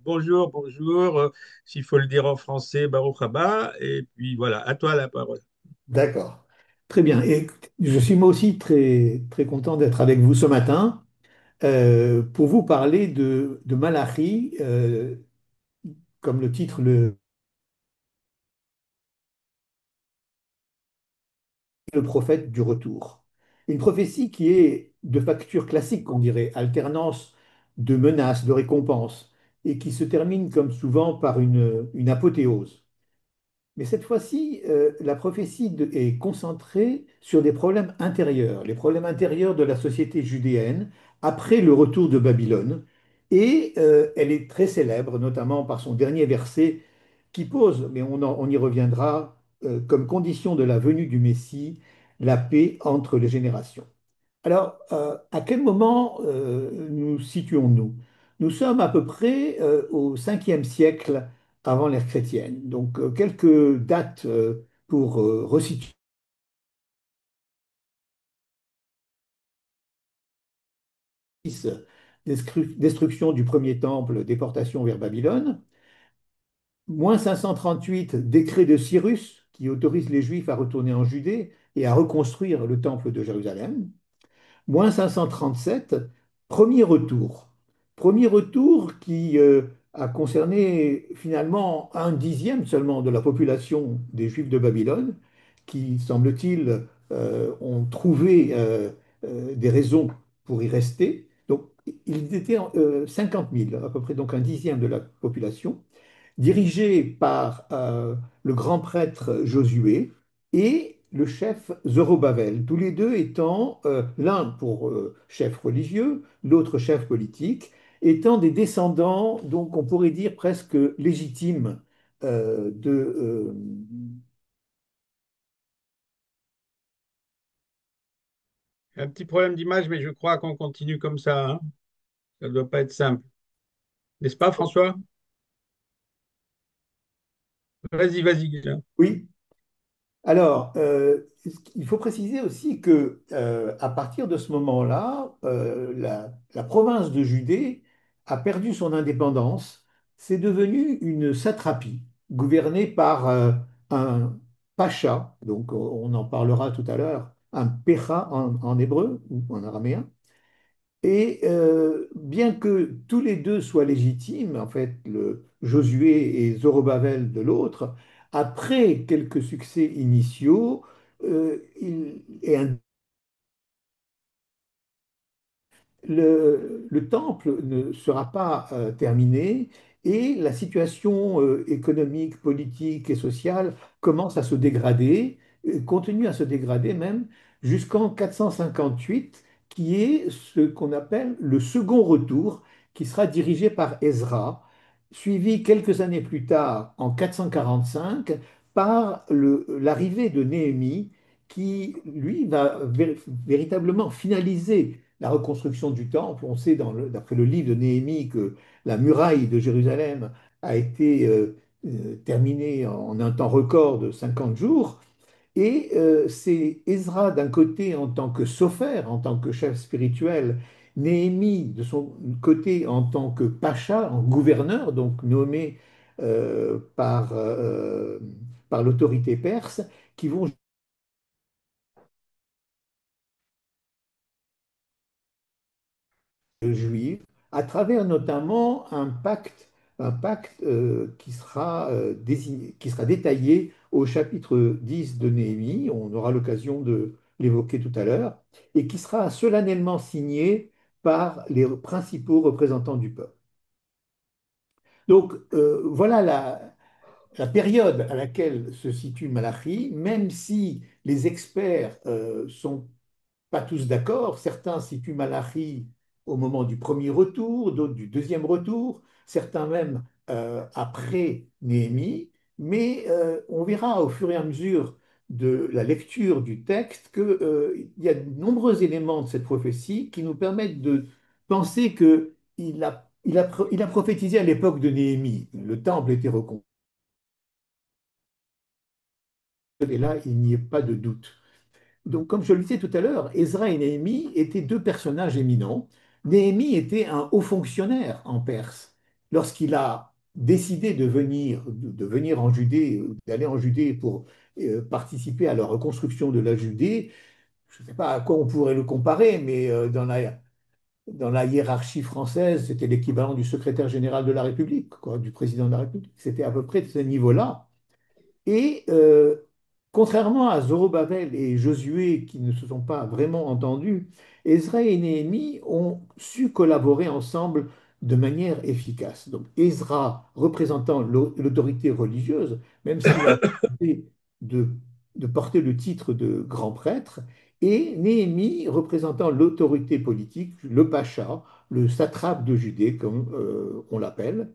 Bonjour, bonjour. S'il faut le dire en français, Baruch Haba. Et puis voilà, à toi la parole. D'accord. Très bien. Et je suis moi aussi très, très content d'être avec vous ce matin pour vous parler de Malachi, comme le titre le prophète du retour. Une prophétie qui est de facture classique, on dirait, alternance de menaces, de récompenses, et qui se termine comme souvent par une apothéose. Mais cette fois-ci, la prophétie est concentrée sur des problèmes intérieurs, les problèmes intérieurs de la société judéenne après le retour de Babylone. Et elle est très célèbre, notamment par son dernier verset qui pose, mais on y reviendra, comme condition de la venue du Messie, la paix entre les générations. Alors, à quel moment nous situons-nous? Nous sommes à peu près au 5e siècle avant l'ère chrétienne. Donc, quelques dates pour resituer destruction du premier temple, déportation vers Babylone. Moins 538, décret de Cyrus qui autorise les Juifs à retourner en Judée et à reconstruire le temple de Jérusalem. Moins 537, premier retour. Premier retour qui a concerné finalement un dixième seulement de la population des Juifs de Babylone, qui, semble-t-il, ont trouvé des raisons pour y rester. Donc, ils étaient 50 000, à peu près, donc un dixième de la population dirigé par le grand prêtre Josué et le chef Zorobabel, tous les deux étant, l'un pour chef religieux, l'autre chef politique, étant des descendants, donc on pourrait dire presque légitimes de... Un petit problème d'image, mais je crois qu'on continue comme ça, hein. Ça ne doit pas être simple. N'est-ce pas, François? Vas-y, vas-y, Guilain. Oui, alors, il faut préciser aussi que à partir de ce moment-là, la province de Judée a perdu son indépendance. C'est devenu une satrapie gouvernée par un pacha, donc on en parlera tout à l'heure, un pecha en hébreu ou en araméen. Et bien que tous les deux soient légitimes, en fait, Josué et Zorobabel de l'autre, après quelques succès initiaux, le temple ne sera pas terminé et la situation économique, politique et sociale commence à se dégrader, continue à se dégrader même jusqu'en 458, qui est ce qu'on appelle le second retour, qui sera dirigé par Ezra, suivi quelques années plus tard, en 445, par l'arrivée de Néhémie, qui, lui, va véritablement finaliser la reconstruction du temple. On sait, d'après le livre de Néhémie, que la muraille de Jérusalem a été terminée en un temps record de 50 jours. Et c'est Ezra d'un côté en tant que sophère, en tant que chef spirituel, Néhémie de son côté en tant que pacha, en gouverneur, donc nommé par l'autorité perse, qui vont juive, à travers notamment un pacte qui sera détaillé au chapitre 10 de Néhémie, on aura l'occasion de l'évoquer tout à l'heure, et qui sera solennellement signé par les principaux représentants du peuple. Donc voilà la période à laquelle se situe Malachi, même si les experts sont pas tous d'accord. Certains situent Malachi au moment du premier retour, d'autres du deuxième retour, certains même après Néhémie. Mais on verra au fur et à mesure de la lecture du texte qu'il y a de nombreux éléments de cette prophétie qui nous permettent de penser qu'il a prophétisé à l'époque de Néhémie. Le temple était reconstruit et là, il n'y ait pas de doute. Donc, comme je le disais tout à l'heure, Ezra et Néhémie étaient deux personnages éminents. Néhémie était un haut fonctionnaire en Perse. lorsqu'il a décidé de venir en Judée, d'aller en Judée pour participer à la reconstruction de la Judée, je ne sais pas à quoi on pourrait le comparer, mais dans la hiérarchie française, c'était l'équivalent du secrétaire général de la République, quoi, du président de la République. C'était à peu près de ce niveau-là. Et contrairement à Zorobabel et Josué, qui ne se sont pas vraiment entendus, Ezra et Néhémie ont su collaborer ensemble de manière efficace. Donc Ezra représentant l'autorité religieuse, même s'il a accepté de, de porter le titre de grand prêtre, et Néhémie représentant l'autorité politique, le pacha, le satrape de Judée, comme on l'appelle,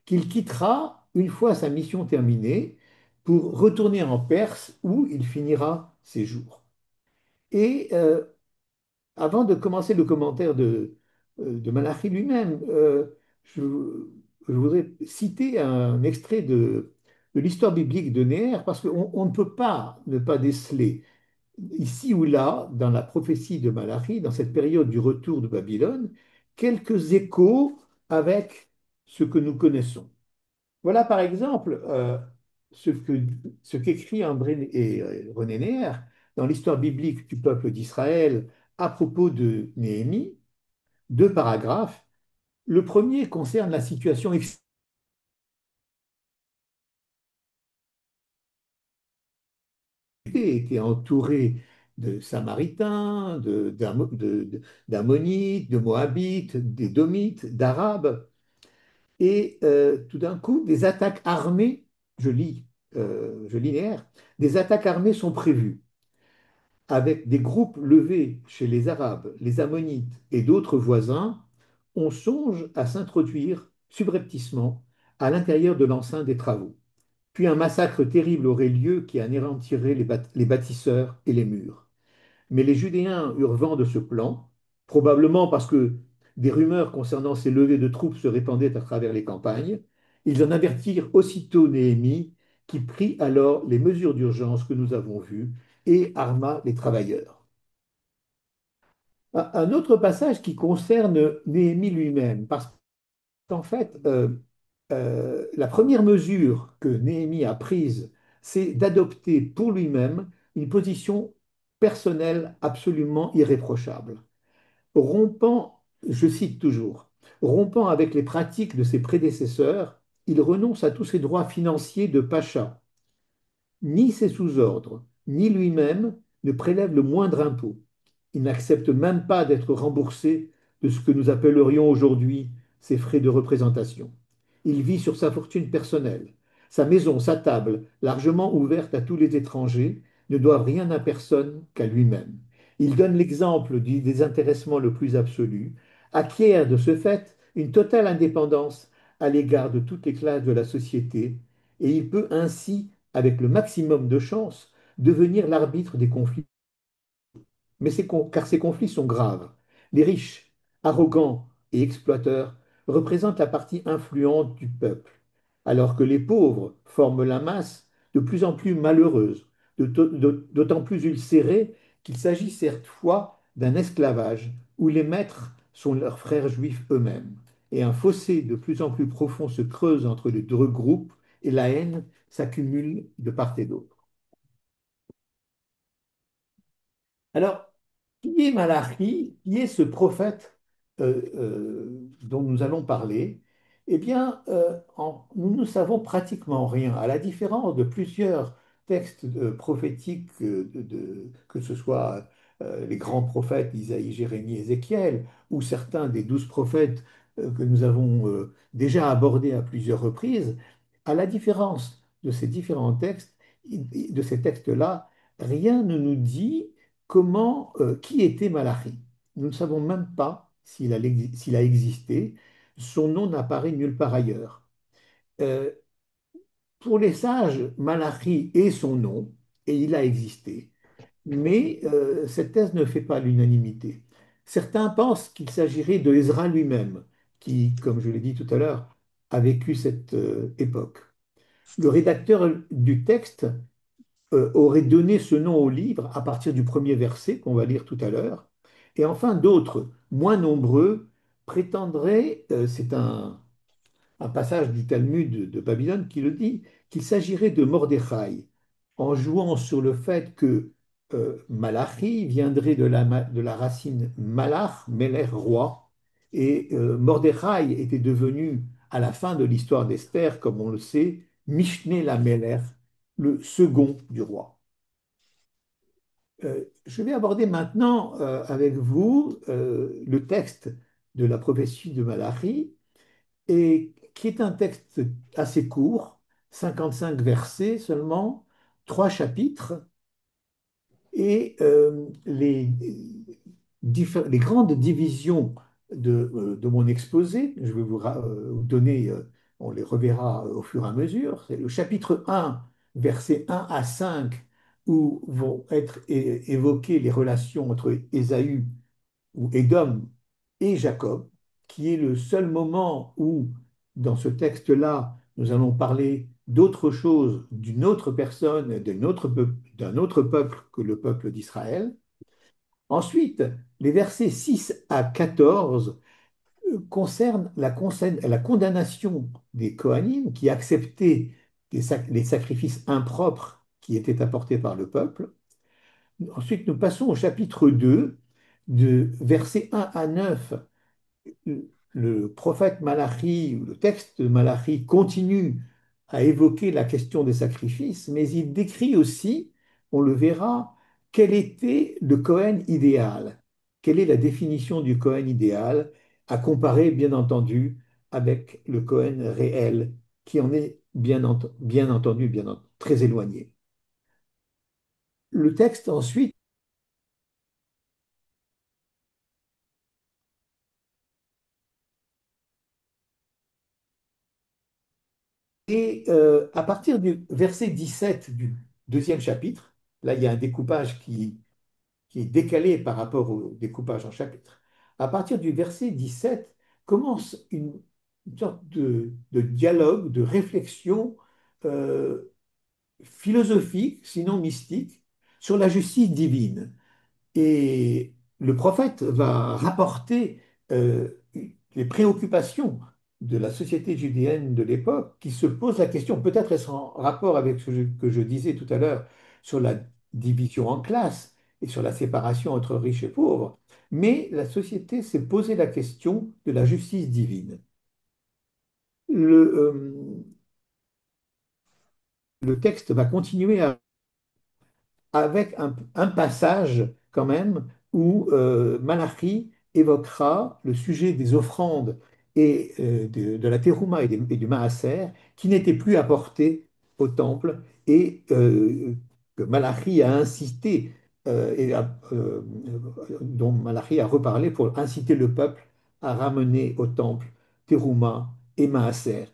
qu'il quittera une fois sa mission terminée pour retourner en Perse où il finira ses jours. Et avant de commencer le commentaire de Malachi lui-même, je voudrais citer un extrait de l'histoire biblique de Néher parce qu'on ne peut pas ne pas déceler ici ou là, dans la prophétie de Malachi, dans cette période du retour de Babylone, quelques échos avec ce que nous connaissons. Voilà par exemple ce qu'écrit André et René Neher dans l'histoire biblique du peuple d'Israël à propos de Néhémie, deux paragraphes. Le premier concerne la situation exilée, était entouré de Samaritains, d'Ammonites, de Moabites, d'Édomites, d'Arabes, et tout d'un coup, des attaques armées, je lis Neher, des attaques armées sont prévues avec des groupes levés chez les Arabes, les Ammonites et d'autres voisins, on songe à s'introduire subrepticement à l'intérieur de l'enceinte des travaux. Puis un massacre terrible aurait lieu qui anéantirait les bâtisseurs et les murs. Mais les Judéens eurent vent de ce plan, probablement parce que des rumeurs concernant ces levées de troupes se répandaient à travers les campagnes. Ils en avertirent aussitôt Néhémie, qui prit alors les mesures d'urgence que nous avons vues et arma les travailleurs. Un autre passage qui concerne Néhémie lui-même, parce qu'en fait, la première mesure que Néhémie a prise, c'est d'adopter pour lui-même une position personnelle absolument irréprochable, rompant, je cite toujours, rompant avec les pratiques de ses prédécesseurs, il renonce à tous ses droits financiers de pacha. Ni ses sous-ordres, ni lui-même ne prélèvent le moindre impôt. Il n'accepte même pas d'être remboursé de ce que nous appellerions aujourd'hui ses frais de représentation. Il vit sur sa fortune personnelle. Sa maison, sa table, largement ouverte à tous les étrangers, ne doivent rien à personne qu'à lui-même. Il donne l'exemple du désintéressement le plus absolu, acquiert de ce fait une totale indépendance à l'égard de toutes les classes de la société, et il peut ainsi avec le maximum de chance, devenir l'arbitre des conflits. Car ces conflits sont graves. Les riches, arrogants et exploiteurs représentent la partie influente du peuple, alors que les pauvres forment la masse de plus en plus malheureuse, d'autant plus ulcérée qu'il s'agit cette fois d'un esclavage où les maîtres sont leurs frères juifs eux-mêmes. Et un fossé de plus en plus profond se creuse entre les deux groupes et la haine s'accumule de part et d'autre. Alors, qui est Malachi? Qui est ce prophète dont nous allons parler? Eh bien, nous ne savons pratiquement rien, à la différence de plusieurs textes prophétiques, que ce soit les grands prophètes Isaïe, Jérémie, Ézéchiel, ou certains des 12 prophètes que nous avons déjà abordés à plusieurs reprises. À la différence de ces différents textes, de ces textes-là, rien ne nous dit qui était Malachi. Nous ne savons même pas s'il a existé. Son nom n'apparaît nulle part ailleurs. Euh, pour les sages, Malachi est son nom et il a existé. Mais cette thèse ne fait pas l'unanimité. Certains pensent qu'il s'agirait de Ezra lui-même, qui, comme je l'ai dit tout à l'heure, a vécu cette époque. Le rédacteur du texte aurait donné ce nom au livre à partir du premier verset qu'on va lire tout à l'heure. Et enfin, d'autres, moins nombreux, prétendraient, c'est un passage du Talmud de Babylone qui le dit, qu'il s'agirait de Mordechai, en jouant sur le fait que Malachi viendrait de la racine Malach, Melech, roi, et Mordechai était devenu, à la fin de l'histoire d'Esther, comme on le sait, Mishné la Melech, le second du roi. Je vais aborder maintenant avec vous le texte de la prophétie de Malachi, et qui est un texte assez court, 55 versets seulement, trois chapitres, et les grandes divisions de mon exposé, je vais vous donner, on les reverra au fur et à mesure, c'est le chapitre 1, versets 1 à 5, où vont être évoquées les relations entre Ésaü ou Édom et Jacob, qui est le seul moment où, dans ce texte-là, nous allons parler d'autre chose, d'une autre personne, d'un autre peuple que le peuple d'Israël. Ensuite, les versets 6 à 14 concernent la condamnation des Kohanim qui acceptaient les sacrifices impropres qui étaient apportés par le peuple. Ensuite, nous passons au chapitre 2, de versets 1 à 9. Le prophète Malachi, ou le texte de Malachi, continue à évoquer la question des sacrifices, mais il décrit aussi, on le verra, quel était le Cohen idéal, quelle est la définition du Cohen idéal, à comparer bien entendu avec le Cohen réel, qui en est bien entendu très éloigné. Le texte ensuite et à partir du verset 17 du deuxième chapitre, là il y a un découpage qui est décalé par rapport au découpage en chapitres. À partir du verset 17 commence une sorte de dialogue, de réflexion euh, philosophique, sinon mystique, sur la justice divine. Et le prophète va rapporter les préoccupations de la société judéenne de l'époque qui se pose la question, peut-être est-ce en rapport avec que je disais tout à l'heure sur la division en classes et sur la séparation entre riches et pauvres, mais la société s'est posé la question de la justice divine. Le, le texte va continuer avec un passage quand même où Malachi évoquera le sujet des offrandes et de la terouma et du maaser qui n'étaient plus apportés au temple et que Malachi a incité dont Malachi a reparlé pour inciter le peuple à ramener au temple terouma et maaser.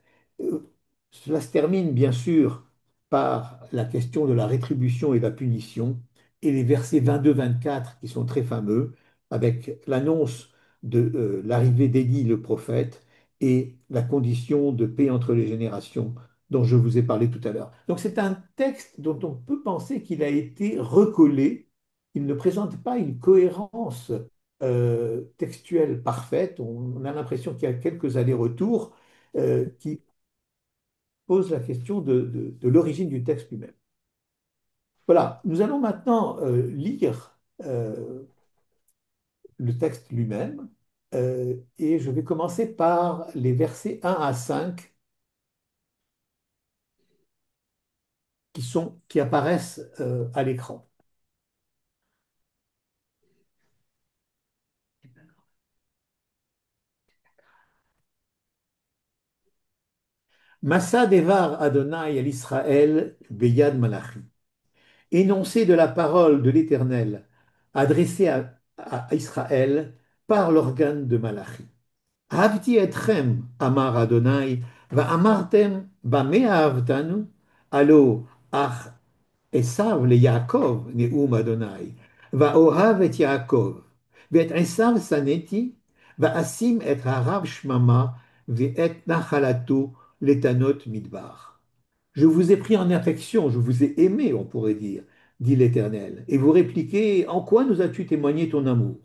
Cela se termine bien sûr par la question de la rétribution et de la punition, et les versets 22-24 qui sont très fameux, avec l'annonce de l'arrivée d'Élie le prophète et la condition de paix entre les générations dont je vous ai parlé tout à l'heure. Donc c'est un texte dont on peut penser qu'il a été recollé, il ne présente pas une cohérence textuelle parfaite, on a l'impression qu'il y a quelques allers-retours qui pose la question de l'origine du texte lui-même. Voilà, nous allons maintenant lire le texte lui-même et je vais commencer par les versets 1 à 5 qui apparaissent à l'écran. Massa devar Adonai à l'Israël beyad malachi. Énoncé de la parole de l'Éternel adressé à Israël par l'organe de Malachi. אהבתי אתכם, אמר אדוני, ואמרתם, במה אהבתנו? הלא אך עשיו ליעקב, נאום אדוני, ואוהב את יעקב, ואת עשיו שנאתי, ואשים את הרב שממה, ואת נחלתו לתנות מדבר. Je vous ai pris en affection, je vous ai aimé, on pourrait dire, dit l'Éternel. Et vous répliquez, en quoi nous as-tu témoigné ton amour?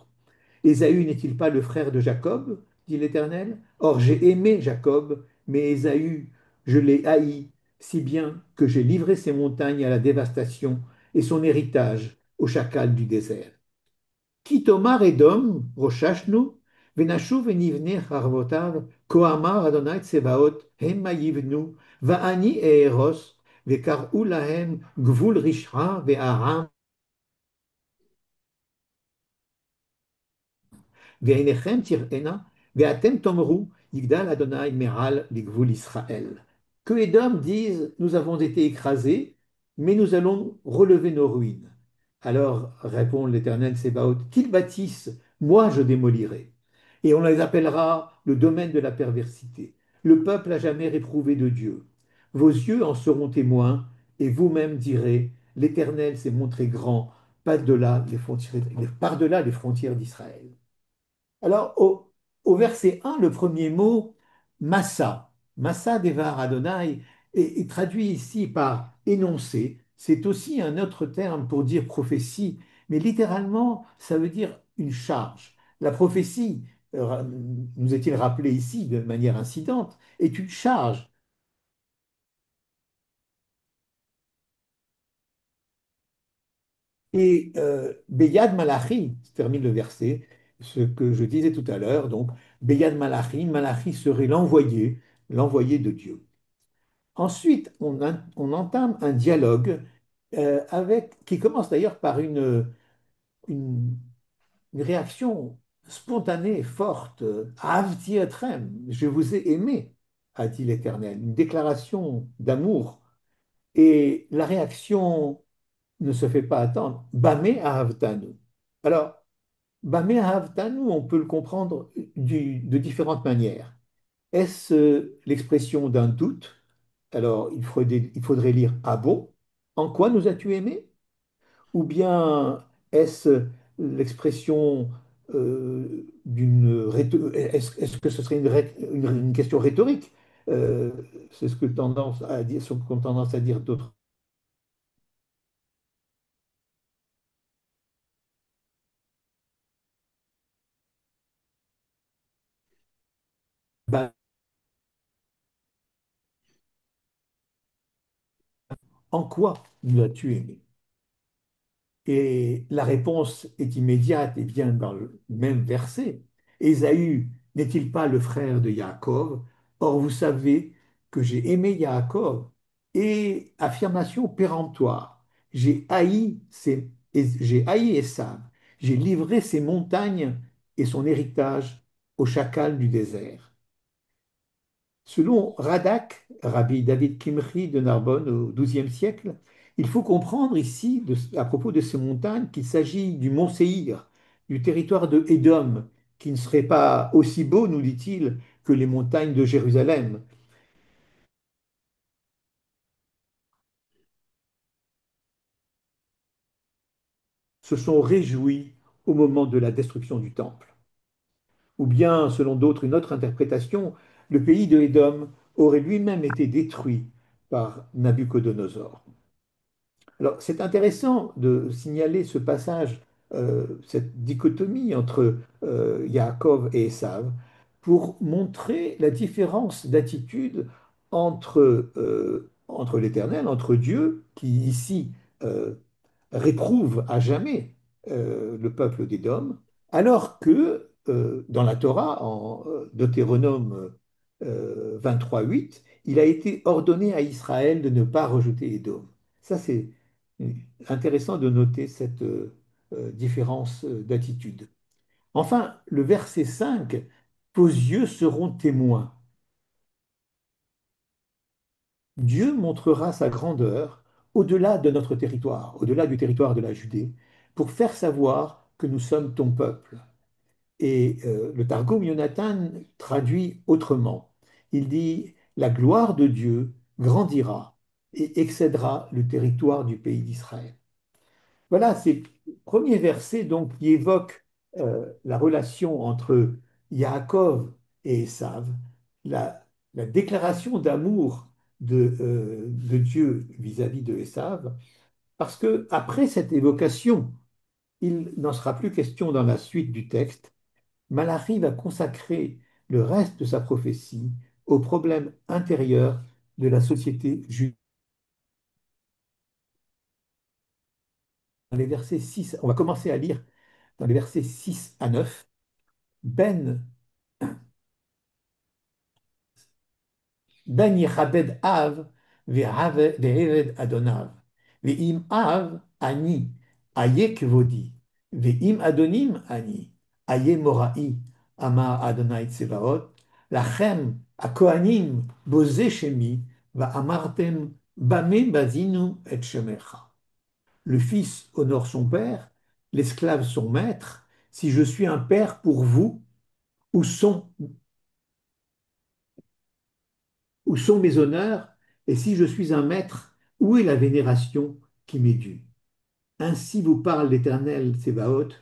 Ésaü n'est-il pas le frère de Jacob? Dit l'Éternel. Or j'ai aimé Jacob mais Ésaü, je l'ai haï, si bien que j'ai livré ses montagnes à la dévastation et son héritage au chacal du désert. Qui Tomar Edom, Roshashnu, Venashu venivne harvotav, Koamar Adonai Tsebaot, Hema yivnu, Va'ani Eros, Vekar'u lahem, Gvul Rishra, Ve'aram, Ve'enechem tir'ena, Ve'atem tomru, Yigdal Adonai Meral, Ligvul Israël. Que Edom dise, nous avons été écrasés, mais nous allons relever nos ruines. Alors répond l'Éternel Sébaoth, qu'ils bâtissent, moi je démolirai. Et on les appellera le domaine de la perversité. Le peuple à jamais réprouvé de Dieu. Vos yeux en seront témoins, et vous-même direz, l'Éternel s'est montré grand par-delà les frontières d'Israël. Alors, au verset 1, le premier mot, Massa, Massa Devar Adonai, est traduit ici par énoncé. C'est aussi un autre terme pour dire prophétie, mais littéralement, ça veut dire une charge. La prophétie, nous est-il rappelé ici de manière incidente, est une charge. Et Beyad Malachi, se termine le verset, ce que je disais tout à l'heure, donc Beyad Malachi, Malachi serait l'envoyé, l'envoyé de Dieu. Ensuite, on entame un dialogue qui commence d'ailleurs par une, une réaction spontanée, forte. Avti etrem, je vous ai aimé, a dit l'Éternel, une déclaration d'amour. Et la réaction ne se fait pas attendre. Bamé ahavtanu. Alors, Bamé ahavtanu, on peut le comprendre de différentes manières. Est-ce l'expression d'un doute? Alors, il faudrait lire Ah bon? En quoi nous as-tu aimés? Ou bien est-ce l'expression est-ce que ce serait une question rhétorique? Euh, c'est ce qu'ont tendance à dire d'autres. Ben, en quoi nous as-tu aimés? Et la réponse est immédiate et vient dans le même verset. Ésaü n'est-il pas le frère de Yaakov? Or, vous savez que j'ai aimé Yaakov. Et affirmation péremptoire, j'ai haï Esav, j'ai livré ses montagnes et son héritage au chacal du désert. Selon Radak, Rabbi David Kimchi de Narbonne au XIIe siècle, il faut comprendre ici, à propos de ces montagnes, qu'il s'agit du mont Séhir, du territoire de Édom, qui ne serait pas aussi beau, nous dit-il, que les montagnes de Jérusalem, se sont réjouis au moment de la destruction du temple. Ou bien, selon d'autres, une autre interprétation, le pays de Édom aurait lui-même été détruit par Nabuchodonosor. Alors, c'est intéressant de signaler ce passage, cette dichotomie entre Yaakov et Esav, pour montrer la différence d'attitude entre l'Éternel, entre Dieu, qui ici euh, réprouve à jamais le peuple d'Édom, alors que dans la Torah, en Deutéronome 23:8, il a été ordonné à Israël de ne pas rejeter Édom. Ça, c'est intéressant de noter cette différence d'attitude. Enfin, le verset 5, vos yeux seront témoins. Dieu montrera sa grandeur au-delà de notre territoire, au-delà du territoire de la Judée, pour faire savoir que nous sommes ton peuple. Et le Targum Yonatan traduit autrement. Il dit, la gloire de Dieu grandira et excédera le territoire du pays d'Israël. Voilà, c'est le premier verset donc, qui évoque la relation entre Yaakov et Esav, la déclaration d'amour de Dieu vis-à-vis de Esav, parce que après cette évocation, il n'en sera plus question dans la suite du texte. Malachi va consacrer le reste de sa prophétie aux problèmes intérieurs de la société juive. Dans les versets 6, on va commencer à lire dans les versets 6 à 9. Ben Ben יכבד אב ועבד אדוניו, ואם אב אני, איה כבודי, ואם אדונים אני, איה מוראי, אמר אדוני צבאות, לכם הכהנים בוזה שמי, ואמרתם, במה בזינו את שמך. Le fils honore son père, l'esclave son maître. Si je suis un père pour vous, où sont où sont mes honneurs? Et si je suis un maître, où est la vénération qui m'est due? Ainsi vous parle l'Éternel Tsébaoth,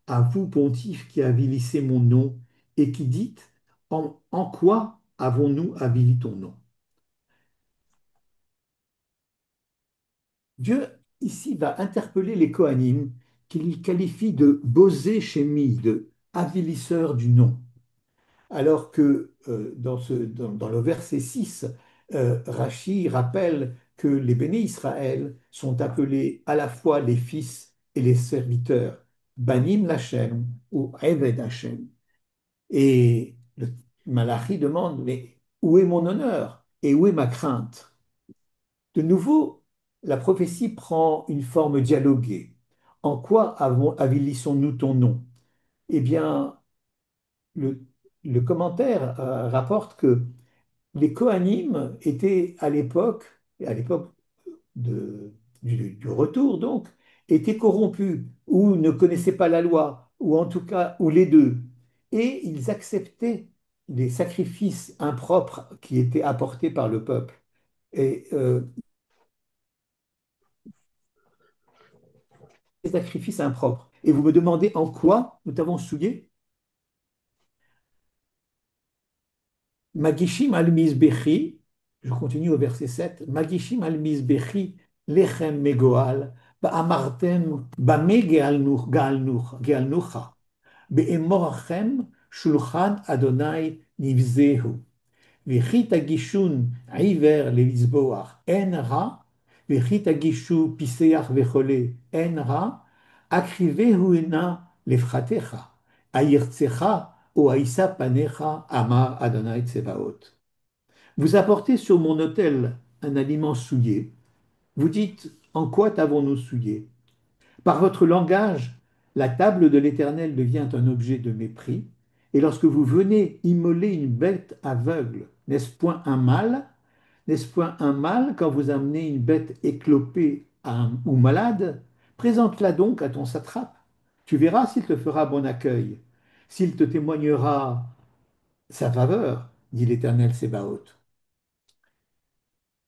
à vous, pontife, qui avilissez mon nom, et qui dites, en quoi avons-nous avili ton nom? Dieu, ici, va interpeller les Kohanim, qu'il qualifie de bosé Shemi, de avilisseurs du nom. Alors que dans le verset 6, Rachi rappelle que les bénis Israël sont appelés à la fois les fils et les serviteurs, Banim Lachem ou Eved Hashem. Et le Malachi demande, mais où est mon honneur et où est ma crainte? De nouveau, la prophétie prend une forme dialoguée. En quoi avilissons-nous ton nom? Eh bien, le, le commentaire rapporte que les Kohanim étaient à l'époque du retour donc, étaient corrompus ou ne connaissaient pas la loi, ou en tout cas, ou les deux. Et ils acceptaient les sacrifices impropres qui étaient apportés par le peuple. Et les sacrifices impropres. Et vous me demandez en quoi nous t'avons souillé? Magishim al mizbechi, je continue au verset 7. Magishim al mizbechi lechem megoal, ba'amartem bame gealnucha, be'emorachem shulchan Adonai nivzehu. וכי תגישון עיוור לזבוח אין רע, וכי תגישו פיסח וחולה אין רע, הקריבהו הנה לפחתך, הירצך או הישא פניך, אמר אדוני צבאות. Vous apportez sur mon autel un aliment souillé. Vous dites, en quoi t'avons-nous souillé? Par votre langage, la table de l'Éternel devient un objet de mépris, et lorsque vous venez immoler une bête aveugle, n'est-ce point un mal? N'est-ce point un mal quand vous amenez une bête éclopée ou malade? Présente-la donc à ton satrape. Tu verras s'il te fera bon accueil, s'il te témoignera sa faveur, dit l'Éternel Sébaoth.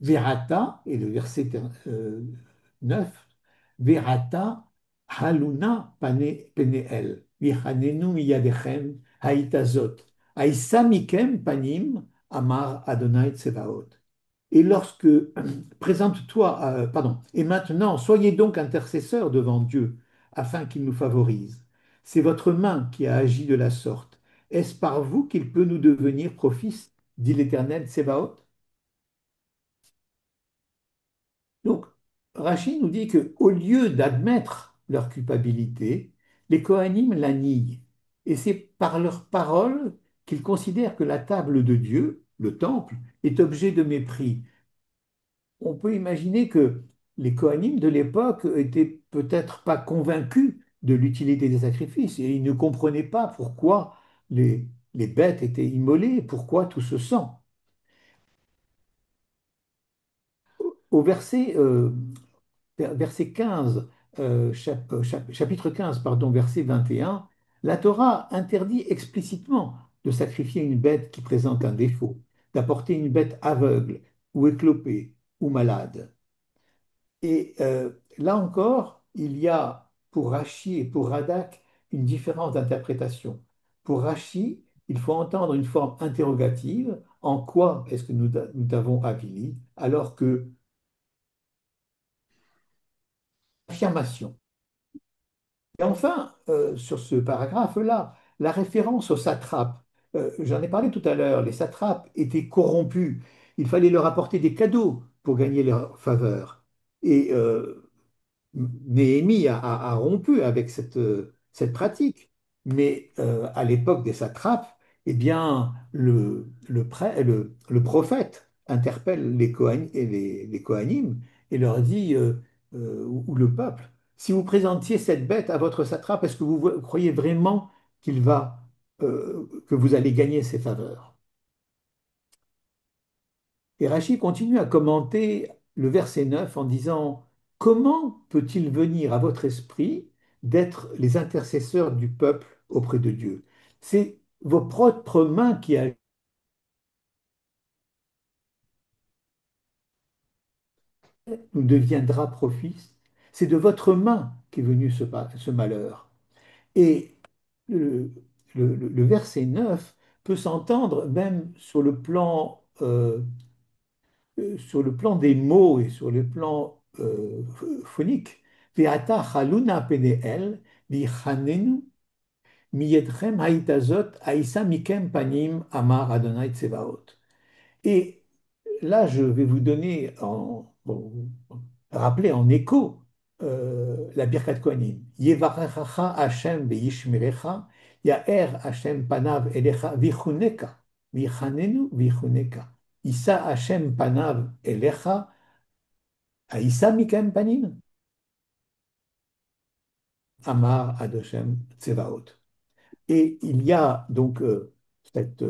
Verata, et le verset 9, Verata haluna peneel, vichanenu miyadechem haitazot, haïsa mikem panim, amar Adonai Tsevaot. Et lorsque, présente-toi, pardon, et maintenant, soyez donc intercesseurs devant Dieu, afin qu'il nous favorise. C'est votre main qui a agi de la sorte. Est-ce par vous qu'il peut nous devenir propice, dit l'Éternel Tsevaot? Donc, Rachid nous dit qu'au lieu d'admettre leur culpabilité, les Kohanim la nient. Et c'est par leurs paroles qu'ils considèrent que la table de Dieu, le temple, est objet de mépris. On peut imaginer que les Kohanim de l'époque étaient peut-être pas convaincus de l'utilité des sacrifices et ils ne comprenaient pas pourquoi les bêtes étaient immolées, pourquoi tout ce sang. Au verset 15, chapitre 15, pardon, verset 21, la Torah interdit explicitement de sacrifier une bête qui présente un défaut, d'apporter une bête aveugle ou éclopée ou malade. Et là encore, il y a pour Rachi et pour Radak une différence d'interprétation. Pour Rachi, il faut entendre une forme interrogative, en quoi est-ce que nous t'avons avili, alors que affirmation. Et enfin, sur ce paragraphe-là, la référence au satrape. J'en ai parlé tout à l'heure, les satrapes étaient corrompus. Il fallait leur apporter des cadeaux pour gagner leur faveur. Et Néhémie a rompu avec cette pratique. Mais à l'époque des satrapes, eh bien, le prophète interpelle les les Kohanim et leur dit, ou le peuple, si vous présentiez cette bête à votre satrape, est-ce que vous croyez vraiment que vous allez gagner ses faveurs? Et Rachid continue à commenter le verset 9 en disant, comment peut-il venir à votre esprit d'être les intercesseurs du peuple auprès de Dieu? C'est vos propres mains nous deviendra profit. C'est de votre main qu'est venu ce malheur. Et le, le verset 9 peut s'entendre même sur le plan des mots et sur le plan phonique. Ve'ata chaluna peneel v'ichanenu miyedchem haitazot aïssa mikem panim amar Adonai Tsevaot. Et là, je vais vous donner rappeler en écho la Birkat Kohanim. Yevarechacha Hashem ve'yishmerecha, Ya'er Hashem panav elecha vichuneka, vichanenu vichuneka. Issa Hashem panav elecha, Aïssa mikem panim, Amar Adoshem Tsevaot. Et il y a donc cette,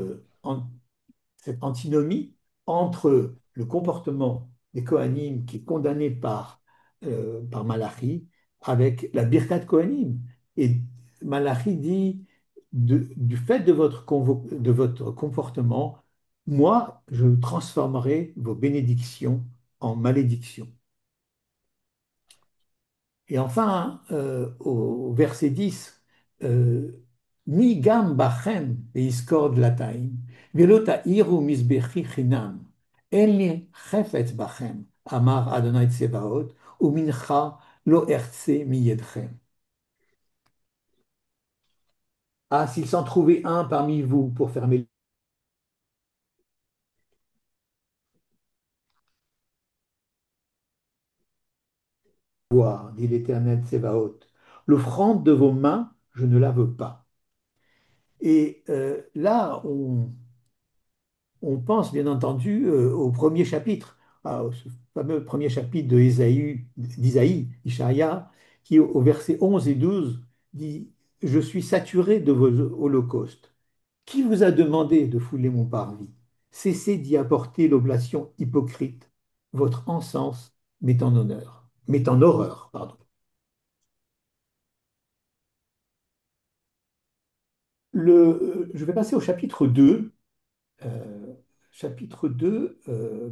cette antinomie entre le comportement des Kohanim qui est condamné par Malachi avec la Birkat Kohanim. Et Malachi dit, du fait de de votre comportement, moi, je transformerai vos bénédictions en malédictions. Et enfin, au verset 10, euh, Mi gam bachem beiskord lataim, velo ta'iru mizbechi chinam, en li chefetz bachem, amar Adonai Tsevaot, umincha lo ertse miyedchem. Ah, s'il s'en trouvait un parmi vous pour fermer les voies, dit l'Éternel Tsevaot, l'offrande de vos mains, je ne la veux pas. Et là, on pense bien entendu au premier chapitre, ce fameux premier chapitre de d'Isaïe, Ishaïa, qui au verset 11 et 12 dit, je suis saturé de vos holocaustes. Qui vous a demandé de fouler mon parvis? Cessez d'y apporter l'oblation hypocrite. Votre encens met en horreur, pardon. Je vais passer au chapitre 2. Chapitre 2,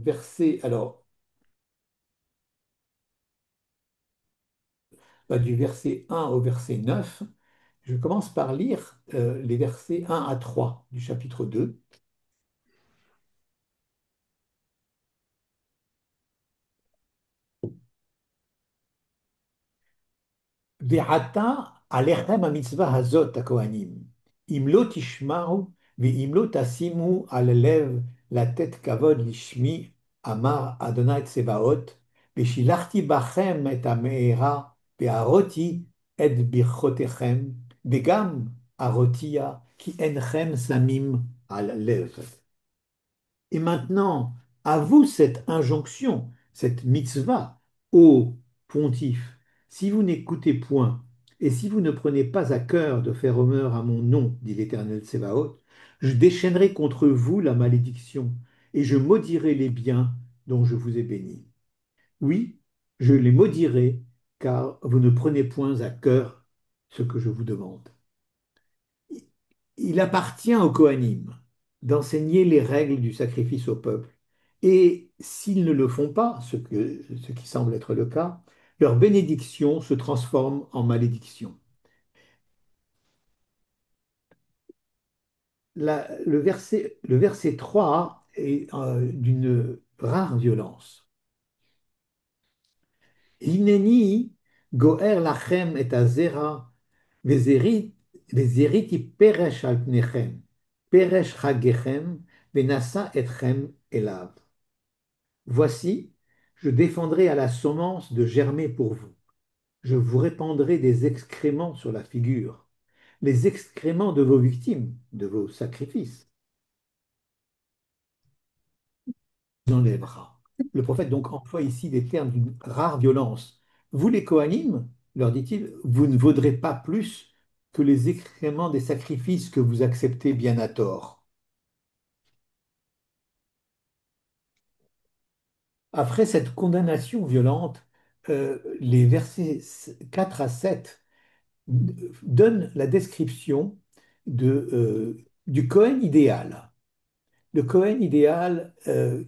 verset, alors, du verset 1 au verset 9. Je commence par lire les versets 1 à 3 du chapitre 2. Ve'ata alechem ha-mitzvah hazot ha-kohanim. Im lo tishma'u ve'im lo tasimu al lev latet kavod lishmi amar Adonai Tsevaot ve'shilachti bachem et ha-me'era ve'aroti et birchotechem ve'gam arotia ki enchem samim al lev. Et maintenant, à vous cette injonction, cette mitzvah, ô pontife, si vous n'écoutez point, et si vous ne prenez pas à cœur de faire honneur à mon nom, dit l'Éternel Tsévaot, je déchaînerai contre vous la malédiction, et je maudirai les biens dont je vous ai bénis. Oui, je les maudirai, car vous ne prenez point à cœur ce que je vous demande. Il appartient aux Kohanim d'enseigner les règles du sacrifice au peuple. Et s'ils ne le font pas, ce qui semble être le cas, leur bénédiction se transforme en malédiction. Le verset 3 est d'une rare violence. Hineni goer lachem et azera vezerit peresh al pnechem. Peresh chagechem venasa etchem elav. Voici, je défendrai à la semence de germer pour vous. Je vous répandrai des excréments sur la figure, les excréments de vos victimes, de vos sacrifices. Enlèvera. Le prophète donc emploie ici des termes d'une rare violence. Vous les Kohanim, leur dit-il, vous ne vaudrez pas plus que les excréments des sacrifices que vous acceptez bien à tort. Après cette condamnation violente, les versets 4 à 7 donnent la description du Cohen idéal. Le Cohen idéal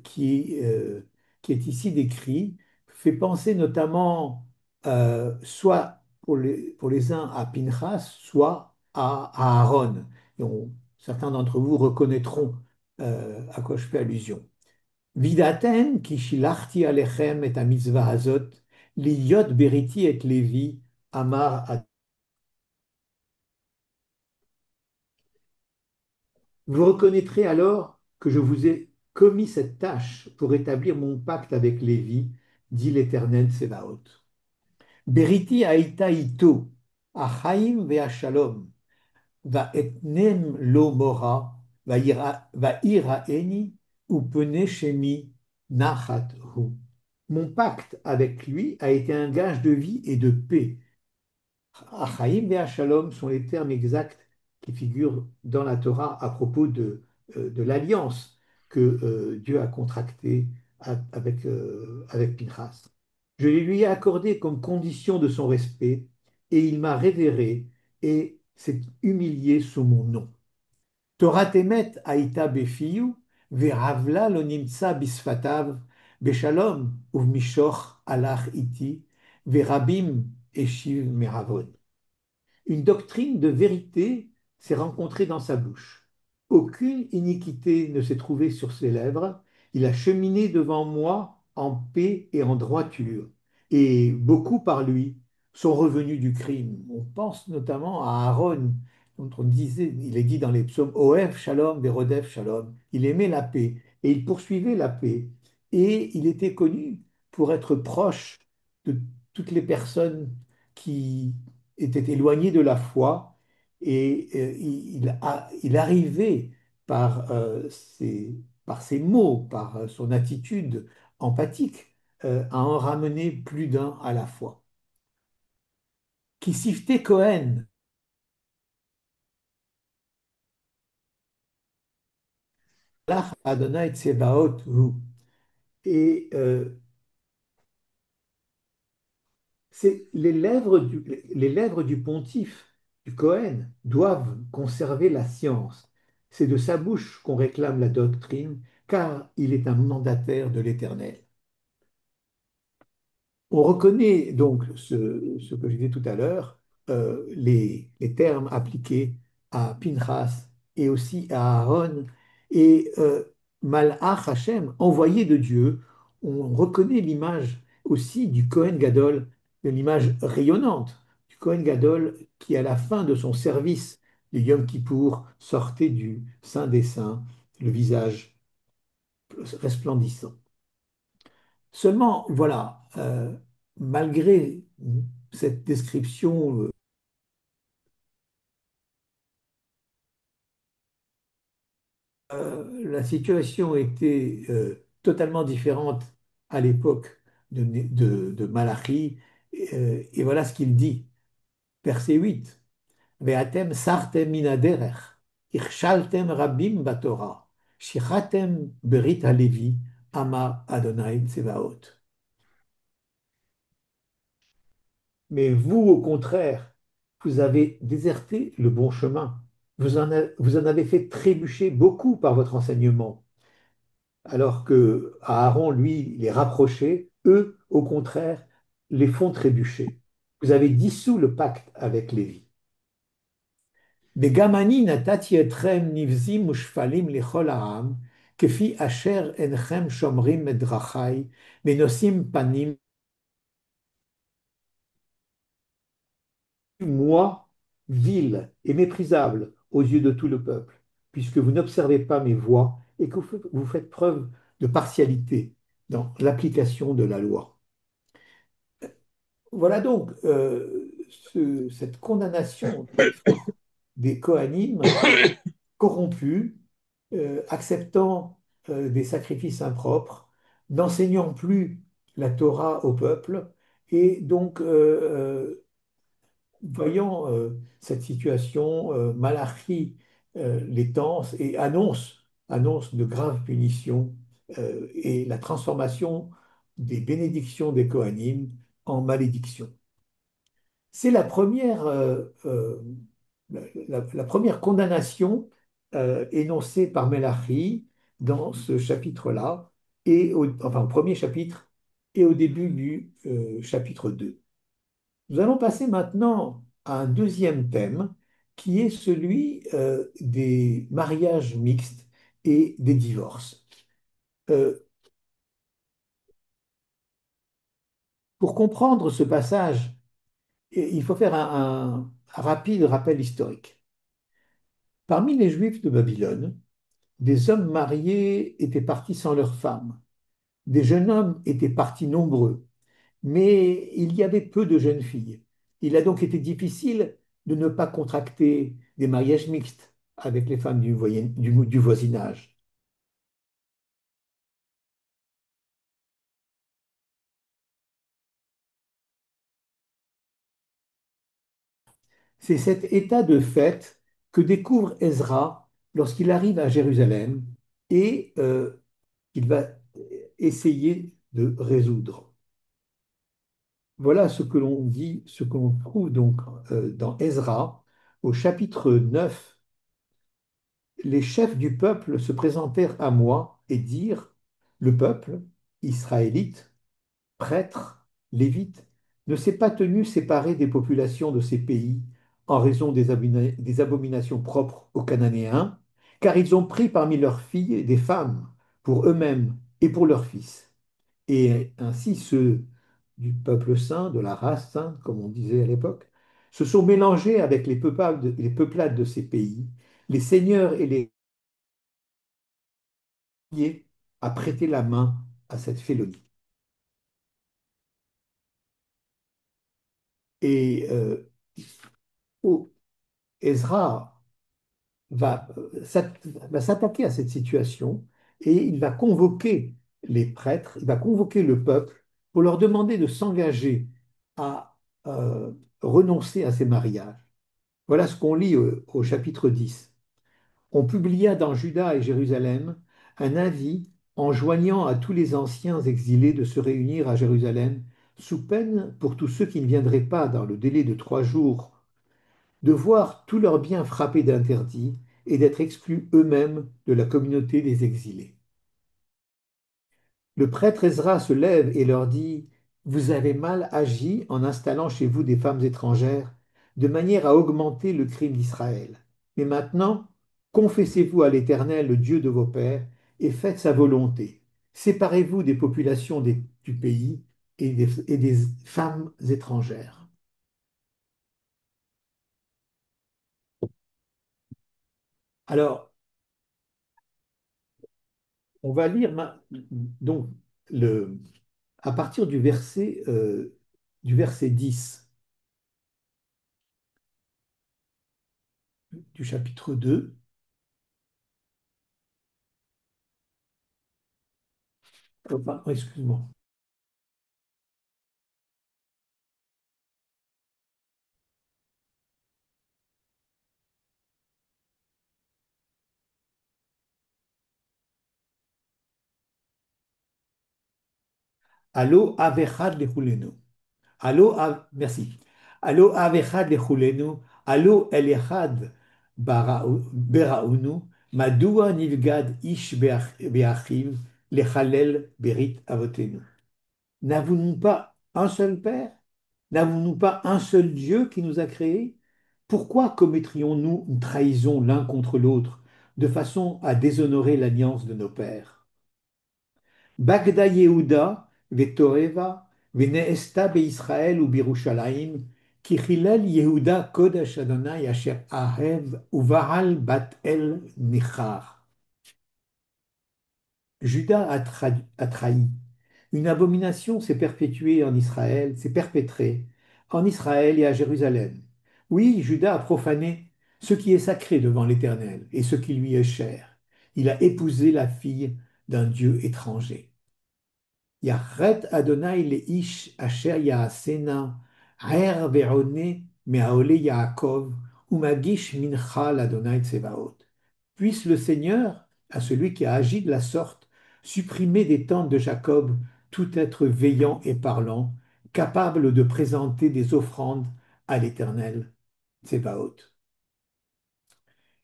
qui est ici décrit fait penser notamment soit pour les uns à Pinchas, soit à Aaron. Certains d'entre vous reconnaîtront à quoi je fais allusion. Vidaten ki shilachti alechem et mitzvah hazot, liyot beriti et levi, amar. Vous reconnaîtrez alors que je vous ai commis cette tâche pour établir mon pacte avec Lévi, dit l'Éternel Tsebaoth. Beriti haïta ito, achaim ve'ashalom, va'etnem lo mora, va'iraeni, upene shemi nachat hu. Mon pacte avec lui a été un gage de vie et de paix. Achaïm et Shalom sont les termes exacts qui figurent dans la Torah à propos de l'alliance que Dieu a contractée avec Pinchas. Je les lui ai accordé comme condition de son respect et il m'a révéré et s'est humilié sous mon nom. Torah temet haïta befiyu ve'havla lo nimtza bisfatav beshalom uvmishoch alach iti ve'rabim eshiv meravon. Une doctrine de vérité s'est rencontrée dans sa bouche. Aucune iniquité ne s'est trouvée sur ses lèvres. Il a cheminé devant moi en paix et en droiture. Et beaucoup par lui sont revenus du crime. On pense notamment à Aaron, dont on disait, il est dit dans les psaumes, Oev Shalom, Verodev Shalom. Il aimait la paix et il poursuivait la paix. Et il était connu pour être proche de toutes les personnes qui était éloigné de la foi et il arrivait par ses mots, par son attitude empathique, à en ramener plus d'un à la foi. Qui siftait Cohen, Lach Adonai Tsebaot Hu. Et les lèvres du pontife, du Cohen, doivent conserver la science. C'est de sa bouche qu'on réclame la doctrine, car il est un mandataire de l'Éternel. On reconnaît donc ce que j'ai dit tout à l'heure, les termes appliqués à Pinchas et aussi à Aaron et Malach Hashem, envoyé de Dieu. On reconnaît l'image aussi du Kohen Gadol, de l'image rayonnante du Kohen Gadol qui, à la fin de son service du Yom Kippour, sortait du Saint des Saints, le visage resplendissant. Seulement, voilà, malgré cette description, la situation était totalement différente à l'époque de Malachi. Et voilà ce qu'il dit, verset 8. Ve'atem sartem min haderech, ichshaltem rabim batorah, shichatem berit halevi, ama Adonai Tsevaot. Mais vous, au contraire, vous avez déserté le bon chemin. Vous en avez fait trébucher beaucoup par votre enseignement, alors que Aaron, lui, les rapprochait, eux, au contraire, les font trébucher. Vous avez dissous le pacte avec Lévi. וגם אני נתתי אתכם נבזים ושפלים לכל העם, כפי אשר אינכם שומרים את דרכי, ונושאים פנים moi, vil et méprisable aux yeux de tout le peuple, puisque vous n'observez pas mes voies et que vous faites preuve de partialité dans l'application de la loi. Voilà donc cette condamnation très forte des Kohanim corrompus, acceptant des sacrifices impropres, n'enseignant plus la Torah au peuple, et donc voyant cette situation, Malachi les tense et annonce de graves punitions et la transformation des bénédictions des Kohanim en malédictions. C'est la première condamnation énoncée par Melachi dans ce chapitre-là, enfin au premier chapitre et au début du chapitre 2. Nous allons passer maintenant à un deuxième thème qui est celui des mariages mixtes et des divorces. Euh, pour comprendre ce passage, il faut faire un rapide rappel historique. Parmi les Juifs de Babylone, des hommes mariés étaient partis sans leurs femmes, des jeunes hommes étaient partis nombreux, mais il y avait peu de jeunes filles. Il a donc été difficile de ne pas contracter des mariages mixtes avec les femmes du voisinage. C'est cet état de fait que découvre Ezra lorsqu'il arrive à Jérusalem et qu'il va essayer de résoudre. Voilà ce que l'on dit, ce que l'on trouve donc dans Ezra au chapitre 9. Les chefs du peuple se présentèrent à moi et dirent, le peuple, israélite, prêtres, lévites, ne s'est pas tenu séparé des populations de ces pays en raison des abominations propres aux Cananéens, car ils ont pris parmi leurs filles des femmes pour eux-mêmes et pour leurs fils. Et ainsi ceux du peuple saint, de la race sainte, comme on disait à l'époque, se sont mélangés avec les peuplades de ces pays, les seigneurs et les liés à prêter la main à cette félonie. Et oh, Ezra va s'attaquer à cette situation et il va convoquer les prêtres, il va convoquer le peuple pour leur demander de s'engager à renoncer à ces mariages. Voilà ce qu'on lit au chapitre 10. On publia dans Juda et Jérusalem un avis enjoignant à tous les anciens exilés de se réunir à Jérusalem, sous peine, pour tous ceux qui ne viendraient pas dans le délai de 3 jours, de voir tous leurs biens frappés d'interdit et d'être exclus eux-mêmes de la communauté des exilés. Le prêtre Ezra se lève et leur dit, vous avez mal agi en installant chez vous des femmes étrangères, de manière à augmenter le crime d'Israël. Mais maintenant, confessez-vous à l'Éternel, le Dieu de vos pères, et faites sa volonté. Séparez-vous des populations du pays et des femmes étrangères. Alors, on va lire donc le, à partir du verset 10 du chapitre 2. Pardon, excuse-moi. Allo avechad lechulenu. Merci. Allo avechad lechulenu. Allo elechad beraunu. Madua nivgad ish beachiv lechalel berit avotenu. N'avons-nous pas un seul Père? N'avons-nous pas un seul Dieu qui nous a créés? Pourquoi commettrions-nous une trahison l'un contre l'autre, de façon à déshonorer l'alliance de nos pères? Bagda Yehuda, Vetoreva, Veneesta Israël ou Birushalayim, Ki chilel Yehuda kodesh Adonai asher ahev uvaal bat el nichar. Judas a trahi. Une abomination s'est perpétuée en Israël, s'est perpétrée en Israël et à Jérusalem. Oui, Judas a profané ce qui est sacré devant l'Éternel et ce qui lui est cher. Il a épousé la fille d'un Dieu étranger. Yachet Adonai leish asher yaasena aer ve'one me'aole Yaakov umagish mincha l'Adonai tsevaot. Puisse le Seigneur, à celui qui a agi de la sorte, supprimer des tentes de Jacob tout être veillant et parlant, capable de présenter des offrandes à l'Éternel Tsevaot.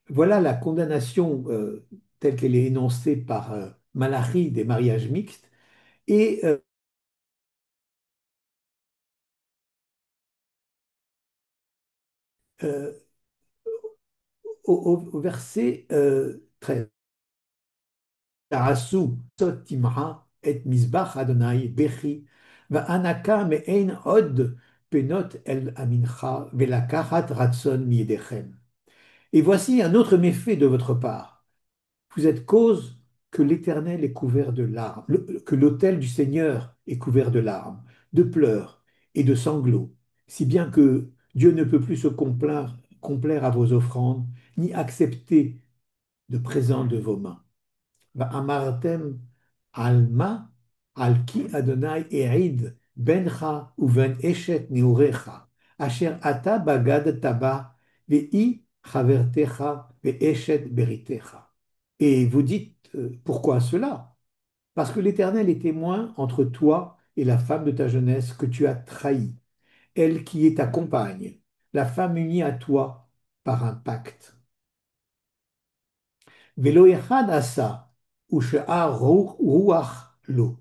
Voilà la condamnation telle qu'elle est énoncée par Malachi des mariages mixtes. Et euh, au verset 13. Tarasu sot timra et misbach Adonai bechi va'anaka me'ein od penot el amincha velakachat ratson miedechem. Et voici un autre méfait de votre part. Vous êtes cause que l'Éternel est couvert de larmes, que l'autel du Seigneur est couvert de larmes, de pleurs et de sanglots, si bien que Dieu ne peut plus se complaire à vos offrandes, ni accepter de présents de vos mains. Va'amartem alma al ki Adonai erid bencha uven eshet neurecha asher ata bagad taba ve'i chavertecha ve'eshet beritecha. Et vous dites, pourquoi cela? Parce que l'Éternel est témoin entre toi et la femme de ta jeunesse que tu as trahie, elle qui est ta compagne, la femme unie à toi par un pacte. Velo echad asa, ushea ruach lo.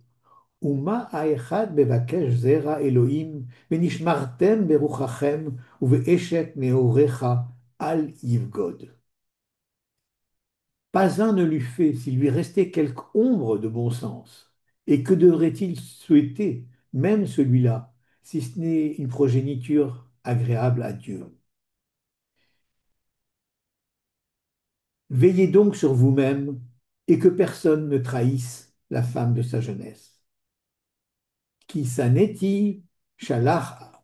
Uma האחד מבקש זרע אלוהים, ונשמרתם ברוחכם, ובאשת נעוריך al yivgod. Pas un ne lui fait s'il lui restait quelque ombre de bon sens. Et que devrait-il souhaiter, même celui-là, si ce n'est une progéniture agréable à Dieu? Veillez donc sur vous-même et que personne ne trahisse la femme de sa jeunesse. Ki saneti shalach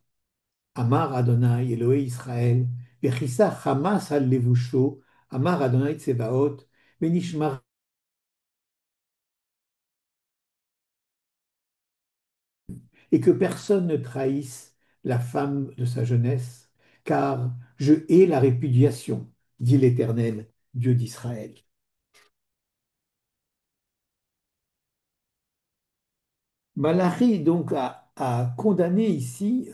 Amar Adonai Elohei Israël, vechissa Hamas al levusho, Amar Adonai Tsevaot, venishmar, et que personne ne trahisse la femme de sa jeunesse, car je hais la répudiation, dit l'Éternel, Dieu d'Israël. Malachi donc a condamné ici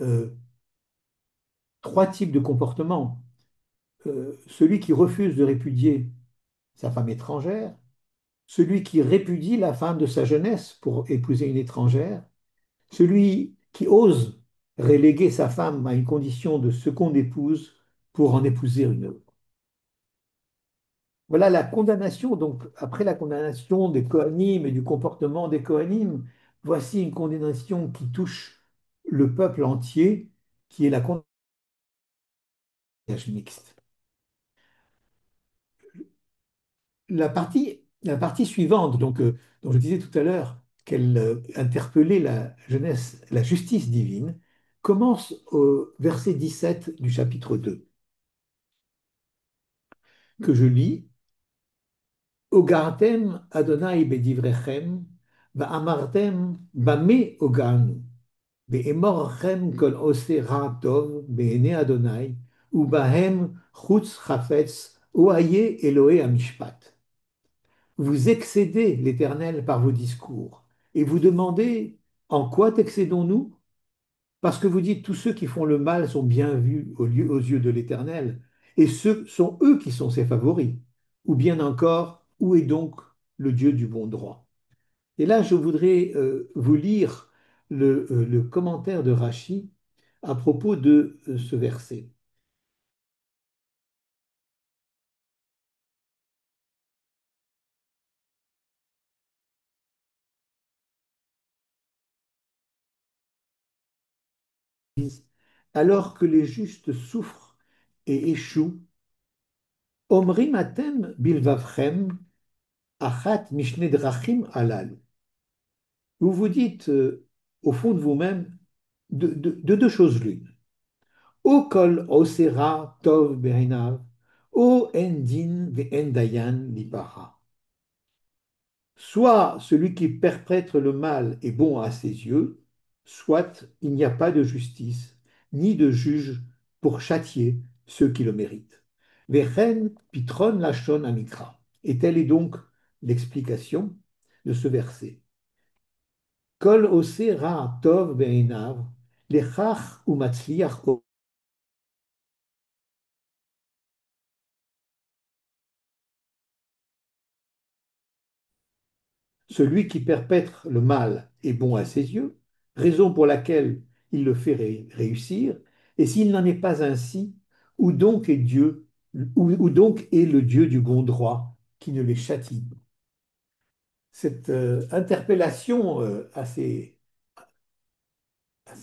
trois types de comportements. Celui qui refuse de répudier sa femme étrangère, celui qui répudie la femme de sa jeunesse pour épouser une étrangère, celui qui ose reléguer sa femme à une condition de seconde épouse pour en épouser une autre. Voilà la condamnation. Donc, après la condamnation des Kohanim et du comportement des Kohanim, voici une condamnation qui touche le peuple entier, qui est la condamnation mixte. La partie suivante, donc, dont je disais tout à l'heure qu'elle interpellait la jeunesse, la justice divine, commence au verset 17 du chapitre 2, que je lis. Ogartem Adonai bedivrechem, va'amartem bame oganu, ve'emorchem kol ose ra tov be'ene Adonai, ubahem chutz chafetz oaye Elohe amishpat. Vous excédez l'Éternel par vos discours, et vous demandez, en quoi t'excédons-nous? Parce que vous dites, tous ceux qui font le mal sont bien vus aux yeux de l'Éternel, et ce sont eux qui sont ses favoris. Ou bien encore, où est donc le Dieu du bon droit? Et là, je voudrais vous lire le commentaire de Rachi à propos de ce verset. alors que les justes souffrent et échouent, Omrim atem bilvavchem achat mishne drachim alal. Vous vous dites au fond de vous-même de deux choses l'une. O kol osera tov be'einav, o en din ve'en dayan lipara. Soit celui qui perpètre le mal est bon à ses yeux, soit il n'y a pas de justice, ni de juge pour châtier ceux qui le méritent. Vechen pitron lachon amikra. Et telle est donc l'explication de ce verset. Kol ose ra tov be'einav, lechach umatzliach. Celui qui perpètre le mal est bon à ses yeux, raison pour laquelle il le fait réussir, et s'il n'en est pas ainsi, où donc est Dieu, où donc est le Dieu du bon droit qui ne les châtie? Cette interpellation assez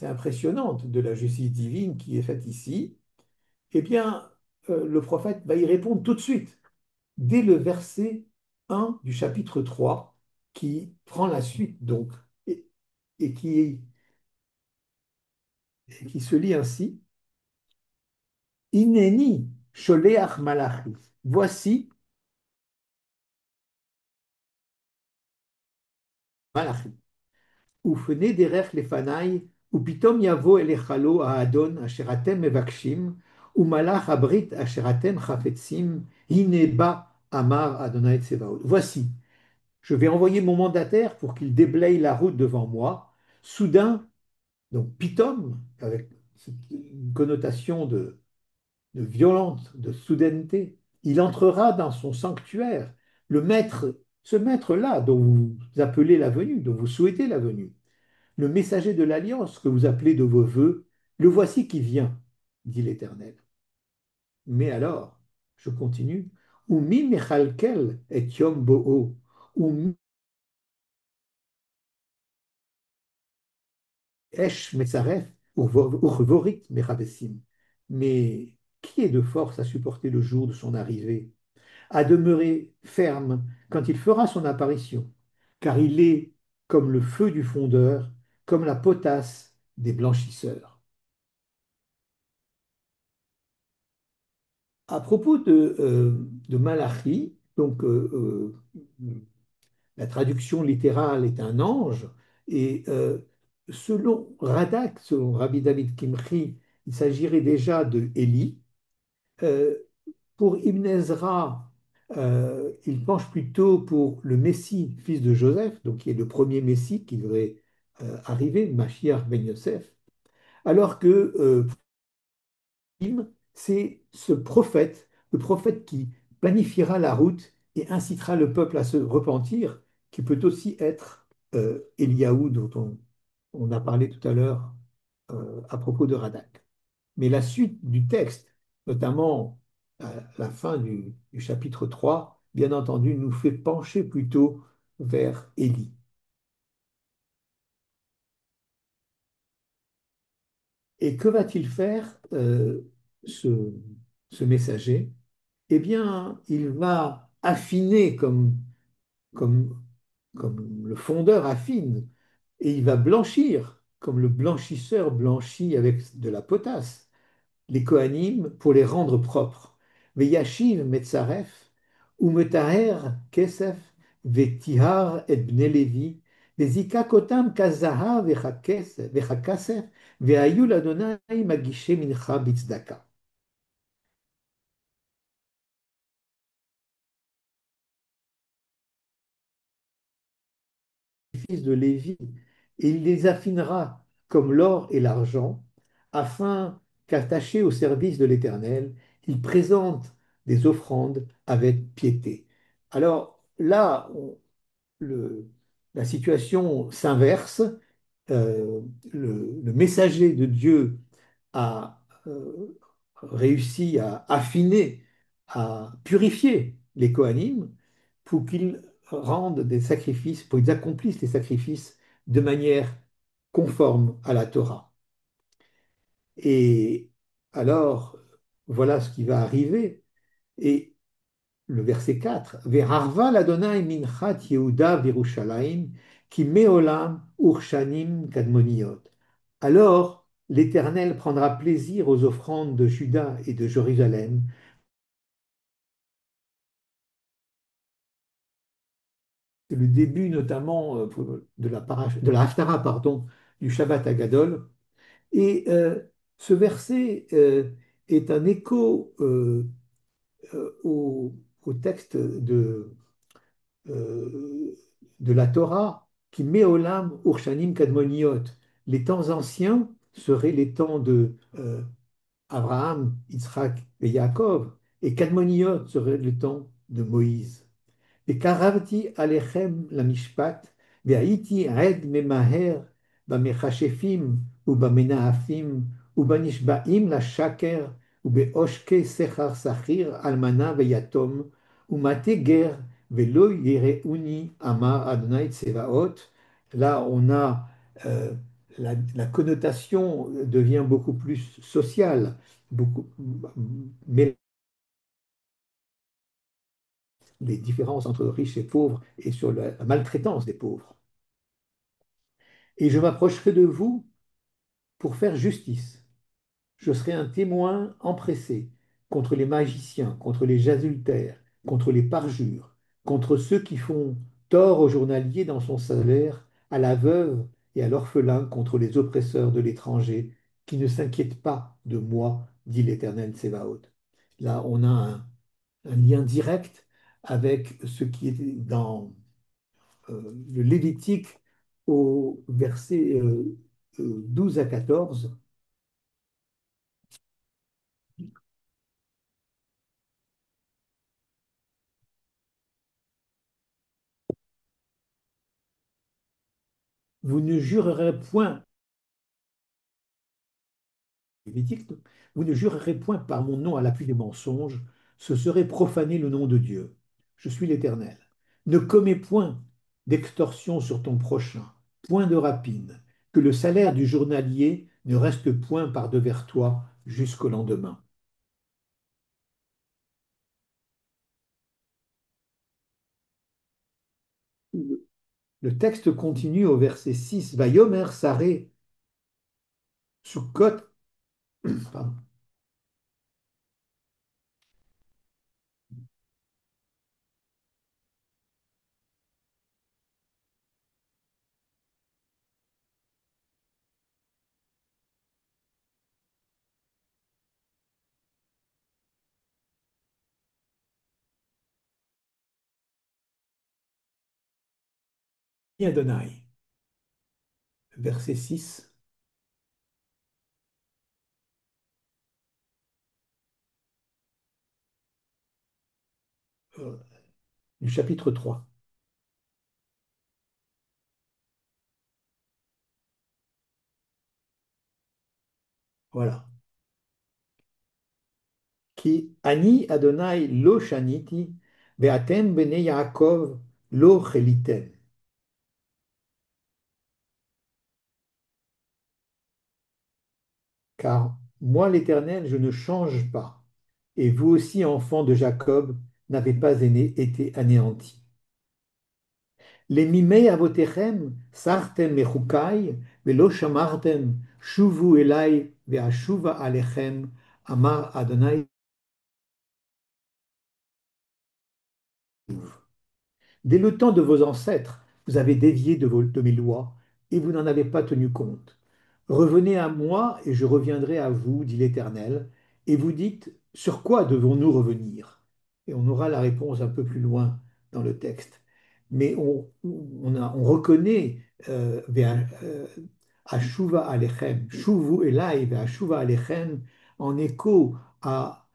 impressionnante de la justice divine qui est faite ici, eh bien, le prophète va y répondre tout de suite, dès le verset 1 du chapitre 3, qui prend la suite donc, et, et qui se lit ainsi. Ineni sholeach malachi. Voici malachi. Ufene derech lefanai, upitom yavo elechalo haadon asher atem mevakshim, umalach abrit asher atem chafetzim, hine ba amar Adonai Tsevaot. Voici, je vais envoyer mon mandataire pour qu'il déblaye la route devant moi. Soudain, donc pitom, avec une connotation de violente, de soudaineté, il entrera dans son sanctuaire, le maître, ce maître-là dont vous appelez la venue, dont vous souhaitez la venue, le messager de l'alliance que vous appelez de vos voeux, le voici qui vient, dit l'Éternel. Mais alors, je continue, Umi mechalkel et yom bo'o, umi esh metzaref urvorit mechabesim. Mais qui est de force à supporter le jour de son arrivée, à demeurer ferme quand il fera son apparition, car il est comme le feu du fondeur, comme la potasse des blanchisseurs. À propos de Malachi, donc la traduction littérale est un ange, et selon Radak, selon Rabbi David Kimchi, il s'agirait déjà de Élie. Euh, Pour Ibn Ezra, il penche plutôt pour le Messie, fils de Joseph, donc qui est le premier Messie qui devrait arriver, Mashiach ben Yosef, alors que c'est ce prophète, le prophète qui planifiera la route et incitera le peuple à se repentir, qui peut aussi être Eliaou, dont on a parlé tout à l'heure à propos de Radak. Mais la suite du texte, notamment à la fin du chapitre 3, bien entendu, nous fait pencher plutôt vers Élie. Et que va-t-il faire ce, ce messager? Eh bien, il va affiner comme, comme le fondeur affine, et il va blanchir comme le blanchisseur blanchit avec de la potasse les Kohanim pour les rendre propres. Veyashiv metzaref, umetaher kesef, vetihar et bne Levi, vezika kotam kazaha vechakasef, veayu ladonai magishe mincha bitzdaka. Fils de Lévi, et il les affinera comme l'or et l'argent, afin qu'attachés au service de l'Éternel, ils présentent des offrandes avec piété. Alors là, le- la situation s'inverse. Le messager de Dieu a réussi à affiner, à purifier les Kohanim pour qu'ils rendent des sacrifices, pour qu'ils accomplissent les sacrifices de manière conforme à la Torah. Et alors, voilà ce qui va arriver. Et le verset 4, Ve'harva l'Adonai minchat Yehuda v'Yerushalayim, ki me'olam urshanim kadmoniot. Alors, l'Éternel prendra plaisir aux offrandes de Juda et de Jérusalem. C'est le début notamment de la Haftara, pardon, du Shabbat Agadol. Et ce verset est un écho au texte euh, de la Torah qui met olam urshanim kadmoniot. Les temps anciens seraient les temps de Abraham, Yitzhak et Yaakov, et kadmoniot serait le temps de Moïse. וקרבתי עליכם למשפט, והייתי עד ממהר במכשפים ובמנאפים ובנשבעים לשקר ובעושקי שכר שכיר אלמנה ויתום ומטה גר ולא יראוני אמר אדוני צבאות. Là, on a la connotation devient beaucoup plus sociale, beaucoup, mais les différences entre riches et pauvres et sur la maltraitance des pauvres. Et je m'approcherai de vous pour faire justice. Je serai un témoin empressé contre les magiciens, contre les adultères, contre les parjures, contre ceux qui font tort au journalier dans son salaire, à la veuve et à l'orphelin, contre les oppresseurs de l'étranger, qui ne s'inquiètent pas de moi, dit l'Éternel Tsébaoth. Là, on a un lien direct avec ce qui est dans le Lévitique au verset 12 à 14. Vous ne jurerez point, Lévitique, vous ne jurerez point par mon nom à l'appui des mensonges, ce serait profaner le nom de Dieu. Je suis l'Éternel. Ne commets point d'extorsion sur ton prochain, point de rapine, que le salaire du journalier ne reste point par devers toi jusqu'au lendemain. Le texte continue au verset 6. Vayomer Saré Sukkot, pardon, Adonai. Verset 6 euh, du chapitre 3. Voilà. Ki ani Adonai lo shaniti, ve'atem bene Yaakov lo chelitem. Car moi, l'Éternel, je ne change pas. Et vous aussi, enfants de Jacob, n'avez pas été anéantis. Les mimei avotechem sartem mechukai, ve'lo shamartem, shuvu elai, ve'ashuva alechem, amar Adonai. Dès le temps de vos ancêtres, vous avez dévié de mes lois, et vous n'en avez pas tenu compte. Revenez à moi, et je reviendrai à vous, dit l'Éternel. Et vous dites, sur quoi devons-nous revenir? Et on aura la réponse un peu plus loin dans le texte. Mais on reconnaît Ashuva Alechem, Shuvu Elai, Ashuva Alechem, en écho à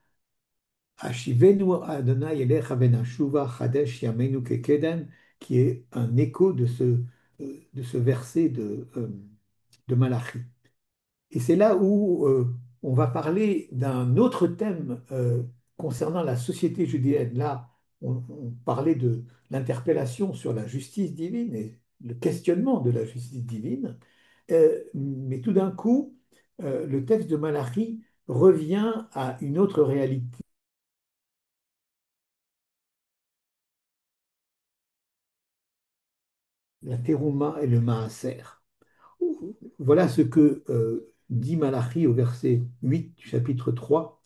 Ashivenu Adonai Elecha ben Ashuva Chadesh Yamenu Kekedem, qui est un écho de ce verset de Malachi. Et c'est là où on va parler d'un autre thème concernant la société judéenne. Là, on parlait de l'interpellation sur la justice divine et le questionnement de la justice divine. Mais tout d'un coup, le texte de Malachi revient à une autre réalité, la terouma et le maaser. Voilà ce que dit Malachi au verset 8 du chapitre 3.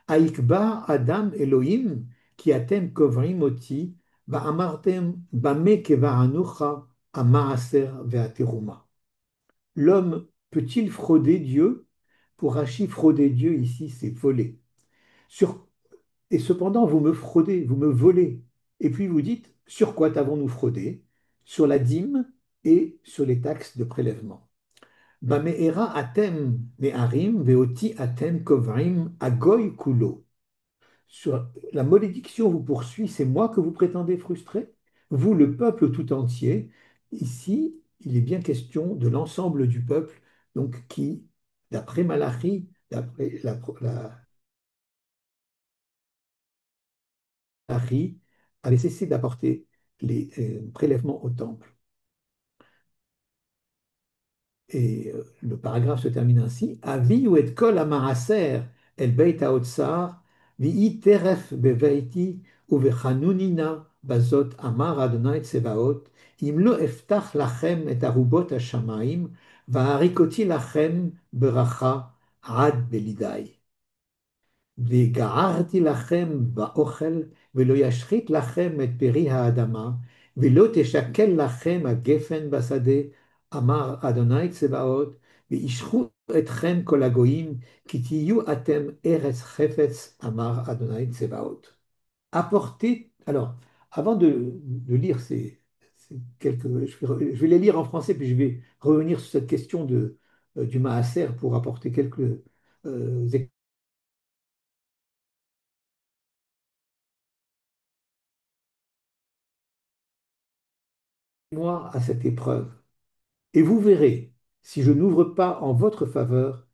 Aikba Adam Elohim ki atem kovrim oti va'amartem bame kevahanucha amaaser ve'ateruma. L'homme peut-il frauder Dieu? Pour Rachi, frauder Dieu ici, c'est voler. Sur... Et cependant, vous me fraudez, vous me volez. Et puis vous dites, sur quoi t'avons-nous fraudé? Sur la dîme et sur les taxes de prélèvement. Bame'era atem me'arim ve'oti atem kovrim agoy kulo. Sur la malédiction vous poursuit, c'est moi que vous prétendez frustrer? Vous, le peuple tout entier. Ici, il est bien question de l'ensemble du peuple, donc qui, d'après Malachi, d'après Malachi, avait cessé d'apporter les prélèvements au temple. Et le paragraphe se termine ainsi. Avi ou et kol amaaser el beit haotsar vi'i teref beveiti uvechanunina bazot amar Adonai tsevaot im lo eftach lachem et arubot hashamayim va'arikoti lachem beracha ad belidai. וגערתי לכם באוכל, ולא ישחית לכם את פרי האדמה, ולא תשקל לכם הגפן בשדה, אמר אדוני צבאות, וישחו אתכם כל הגויים, כי תהיו אתם ארץ חפץ, אמר אדוני צבאות. Apportez, alors, avant de lire ces quelques, je vais les lire en français, puis je vais revenir sur cette question du Maaser pour apporter quelques moi à cette épreuve. Et vous verrez, si je n'ouvre pas en votre faveur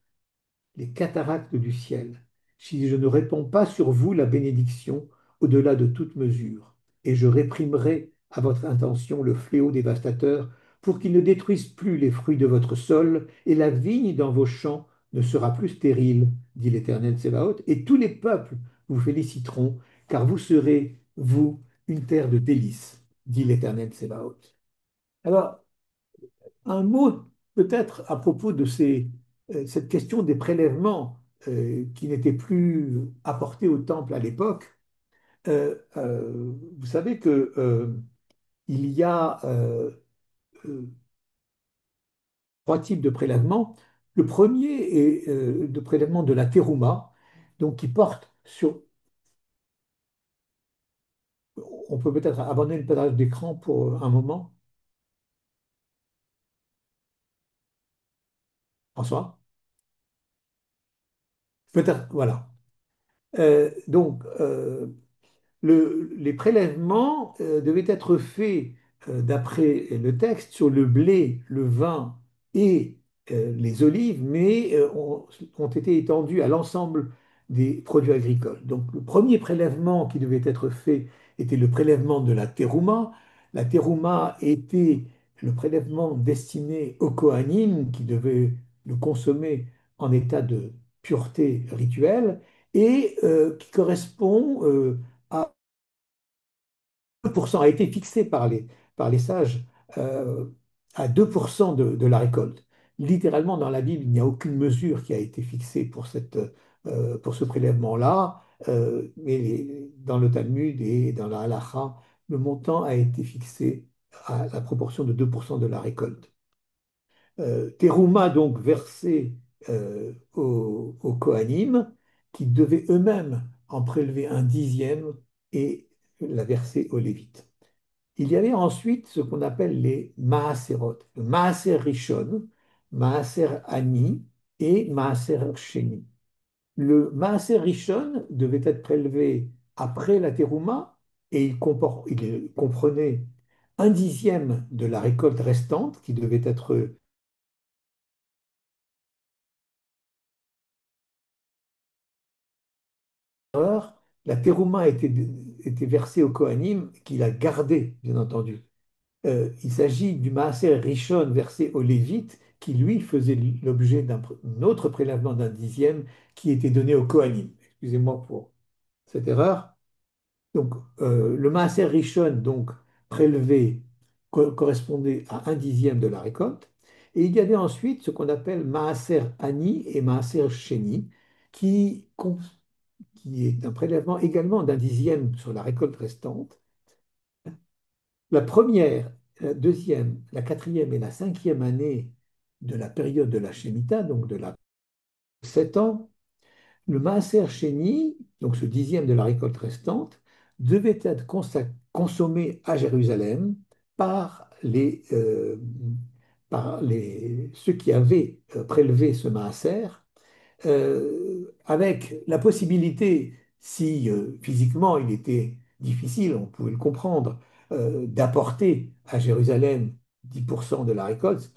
les cataractes du ciel, si je ne répands pas sur vous la bénédiction au-delà de toute mesure, et je réprimerai à votre intention le fléau dévastateur pour qu'il ne détruise plus les fruits de votre sol, et la vigne dans vos champs ne sera plus stérile, dit l'Éternel Tsébaoth, et tous les peuples vous féliciteront, car vous serez, vous, une terre de délices, dit l'Éternel Tsébaoth. Alors, un mot peut-être à propos de cette question des prélèvements qui n'étaient plus apportés au temple à l'époque. Vous savez que il y a euh, trois types de prélèvements. Le premier est le prélèvement de la terouma, donc qui porte sur. On peut peut-être abandonner le partage d'écran pour un moment, François. Peut-être, voilà. Donc, les prélèvements devaient être faits, d'après le texte, sur le blé, le vin et les olives, mais ont été étendus à l'ensemble des produits agricoles. Donc le premier prélèvement qui devait être fait était le prélèvement de la terouma. La terouma était le prélèvement destiné aux Kohanim qui devaient le consommer en état de pureté rituelle et qui correspond à 2% a été fixé par les sages euh, à 2% de la récolte. Littéralement, dans la Bible, il n'y a aucune mesure qui a été fixée pour ce prélèvement-là, mais dans le Talmud et dans la Halacha, le montant a été fixé à la proportion de 2% de la récolte. Terouma, donc, versé aux Kohanim, qui devaient eux-mêmes en prélever un dixième et la verser aux Lévites. Il y avait ensuite ce qu'on appelle les Maaserot, le Maaser Rishon, Maaser Ani et Maaser Sheni. Le Maaser Rishon devait être prélevé après la Terouma et il comprenait un dixième de la récolte restante qui devait être. La terouma était versée au Kohanim, qu'il a gardé, bien entendu. Il s'agit du Maaser Rishon versé aux Lévites, qui lui faisait l'objet d'un autre prélèvement d'un dixième qui était donné au Kohanim. Excusez-moi pour cette erreur. Donc, le Maaser Rishon, donc prélevé, correspondait à un dixième de la récolte. Et il y avait ensuite ce qu'on appelle Maaser Ani et Maaser Sheni, qui, qui est un prélèvement également d'un dixième sur la récolte restante. La première, la deuxième, la quatrième et la cinquième année de la période de la Shemitah, donc de la 7 ans, le Maaser Sheni, donc ce dixième de la récolte restante, devait être consommé à Jérusalem par ceux qui avaient prélevé ce Maaser avec la possibilité, si physiquement il était difficile, on pouvait le comprendre, d'apporter à Jérusalem 10% de la récolte,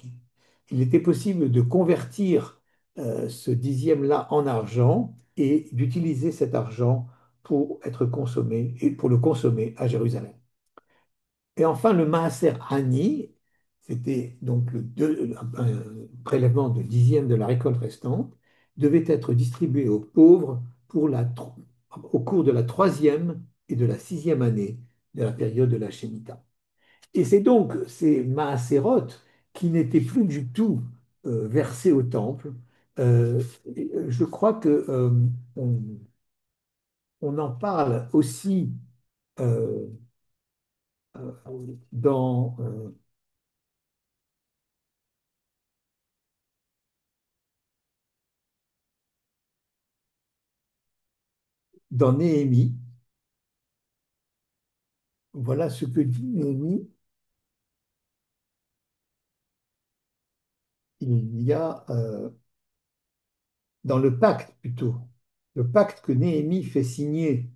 il était possible de convertir ce dixième-là en argent et d'utiliser cet argent pour être consommé et pour le consommer à Jérusalem. Et enfin, le Maaser Hani, c'était donc un prélèvement de dixième de la récolte restante, devait être distribué aux pauvres au cours de la troisième et de la sixième année de la période de la Shemitah. Et c'est donc ces Maaserot qui n'étaient plus du tout versés au temple. Je crois que on en parle aussi euh, dans dans Néhémie. Voilà ce que dit Néhémie. Il y a dans le pacte plutôt, le pacte que Néhémie fait signer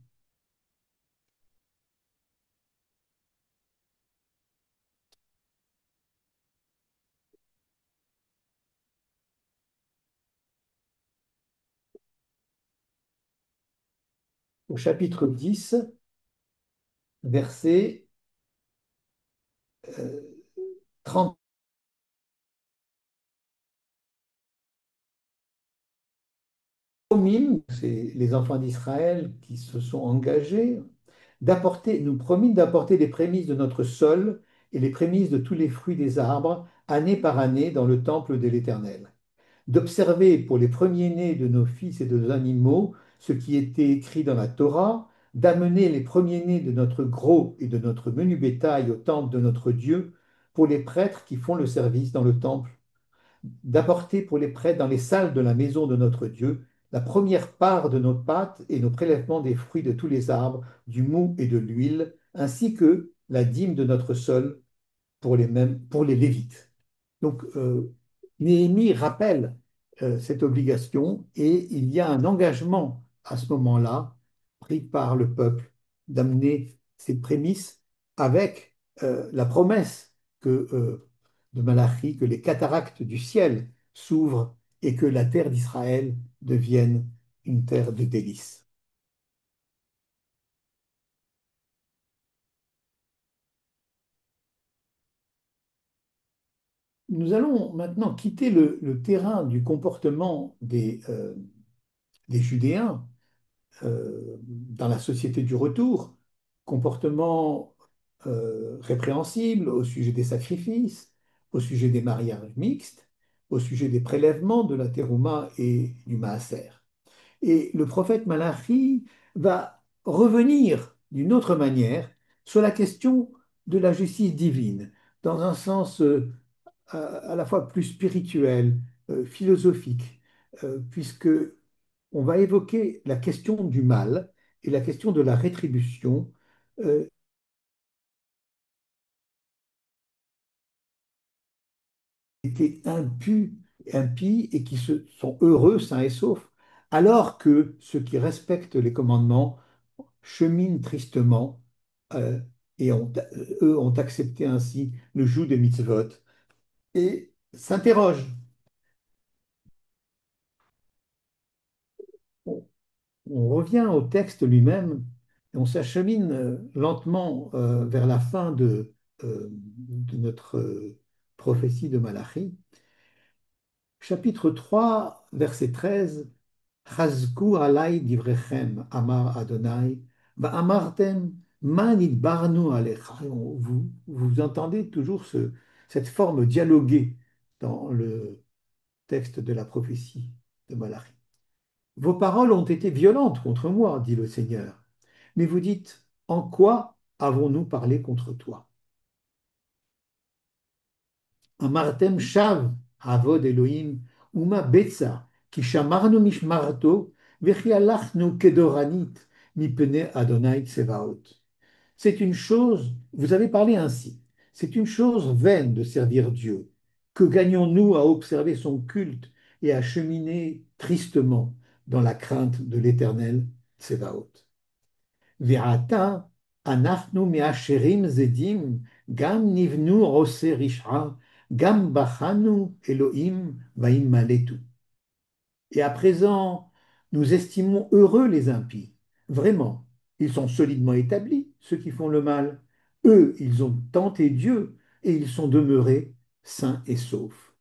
au chapitre 10, verset 30. C'est les enfants d'Israël qui se sont engagés nous promîmes d'apporter les prémices de notre sol et les prémices de tous les fruits des arbres, année par année, dans le temple de l'Éternel, d'observer pour les premiers-nés de nos fils et de nos animaux ce qui était écrit dans la Torah, d'amener les premiers-nés de notre gros et de notre menu bétail au temple de notre Dieu pour les prêtres qui font le service dans le temple, d'apporter pour les prêtres dans les salles de la maison de notre Dieu la première part de nos pâtes et nos prélèvements des fruits de tous les arbres, du mou et de l'huile, ainsi que la dîme de notre sol pour les Lévites. Donc, Néhémie rappelle cette obligation et il y a un engagement à ce moment-là pris par le peuple d'amener ces prémices avec la promesse de Malachi que les cataractes du ciel s'ouvrent et que la terre d'Israël devienne une terre de délices. Nous allons maintenant quitter le terrain du comportement des Judéens dans la société du retour, comportement répréhensible au sujet des sacrifices, au sujet des mariages mixtes, au sujet des prélèvements de la terouma et du maaser. Et le prophète Malachi va revenir d'une autre manière sur la question de la justice divine, dans un sens à la fois plus spirituel, philosophique, puisque on va évoquer la question du mal et la question de la rétribution euh, étaient impies et qui sont heureux, sains et saufs, alors que ceux qui respectent les commandements cheminent tristement euh, et eux ont accepté ainsi le joug des mitzvot et s'interrogent. On revient au texte lui-même et on s'achemine lentement vers la fin de notre prophétie de Malachi. Chapitre 3, verset 13. Chazku alai divrechem, amar Adonai, va'amartem, man idbarnu alecha. Vous entendez toujours cette forme dialoguée dans le texte de la prophétie de Malachi. Vos paroles ont été violentes contre moi, dit le Seigneur. Mais vous dites, en quoi avons-nous parlé contre toi? Amartem shav, avod Elohim, uma betza, ki shamarnu mishmarto, vechi alachnu kedoranit, mipene Adonai tsevaot. C'est une chose, vous avez parlé ainsi, c'est une chose vaine de servir Dieu. Que gagnons-nous à observer son culte et à cheminer tristement dans la crainte de l'Éternel Tsevaot? Ve'ata anachnu me'asherim zedim, gam nivnu ose rish'a, gam bachanu Elohim va'im maletu. Et à présent, nous estimons heureux les impies. Vraiment, ils sont solidement établis, ceux qui font le mal. Eux, ils ont tenté Dieu et ils sont demeurés sains et saufs.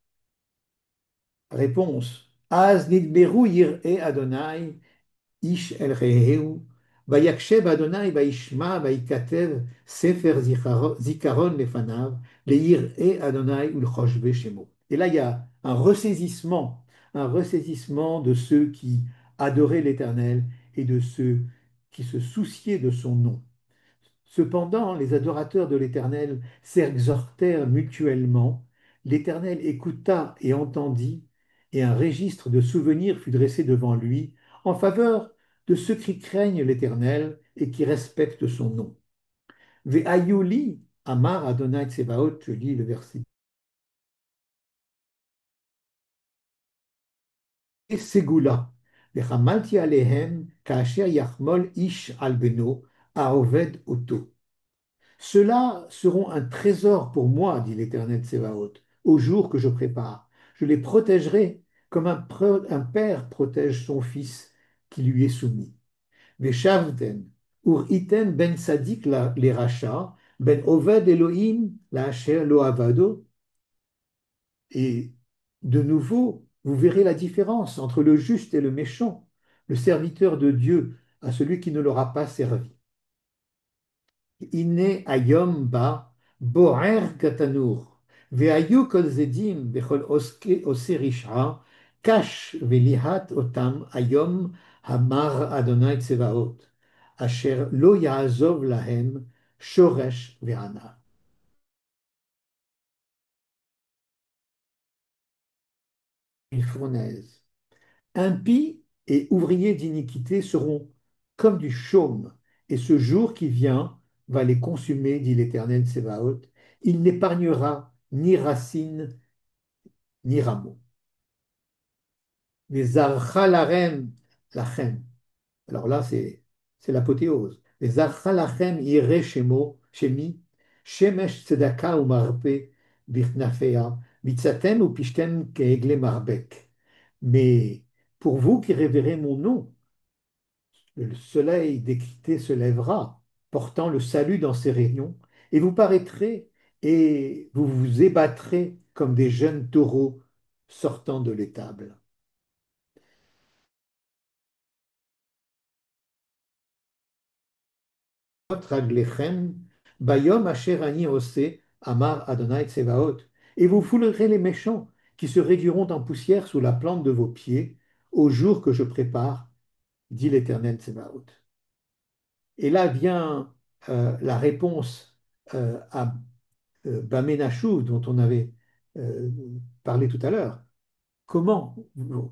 Réponse. Az nidberu yir'e Adonai, ish el reheu, vayakshev Adonai vaishma vaikatev sefer zikaron lefanav, le yir'e Adonai ulchoshve shemo. Et là, il y a un ressaisissement de ceux qui adoraient l'Éternel et de ceux qui se souciaient de son nom. Cependant, les adorateurs de l'Éternel s'exhortèrent mutuellement. L'Éternel écouta et entendit, et un registre de souvenirs fut dressé devant lui en faveur de ceux qui craignent l'Éternel et qui respectent son nom. Ve'ayuli, Amar Adonai Tsebaot, je lis le verset. Segula, ve'chamalti alehem, ka'asher yachmol ish al beno, aoved oto. Ceux-là seront un trésor pour moi, dit l'Éternel Tsébaoth, au jour que je prépare. Je les protégerai comme un père protège son fils qui lui est soumis. Veshavten, ur iten ben sadik les rachas, ben oved Elohim la asher lo avado. Et de nouveau, vous verrez la différence entre le juste et le méchant, le serviteur de Dieu à celui qui ne l'aura pas servi. Ine ayom ba boer katanur, ve'ayu kol zedim vechol ose rish'a, kash velihat otam ayom hamar Adonai Tsevaot, asher lo ya'azov lahem shoresh ve'ana. Une fournaise. Impies et ouvriers d'iniquité seront comme du chaume, et ce jour qui vient va les consumer, dit l'Éternel Tsevaot. Il n'épargnera ni racines ni rameaux. Les archalarem lachem. Alors là, c'est l'apothéose. Les archalarem ire shemo, shemi, shemesh tzedaka ou marpe, birnafea, bitzatem ou pishtem keegle marbek. Mais pour vous qui révérez mon nom, le soleil d'équité se lèvera, portant le salut dans ses rayons, et vous paraîtrez et vous vous ébattrez comme des jeunes taureaux sortant de l'étable. Raglechem, Bayom Asher Ani Ose, Amar Adonai Tsevaot, et vous foulerez les méchants qui se réduiront en poussière sous la plante de vos pieds au jour que je prépare, dit l'Éternel Tsevaot. Et là vient la réponse à Bamenachou, dont on avait euh, parlé tout à l'heure. Comment,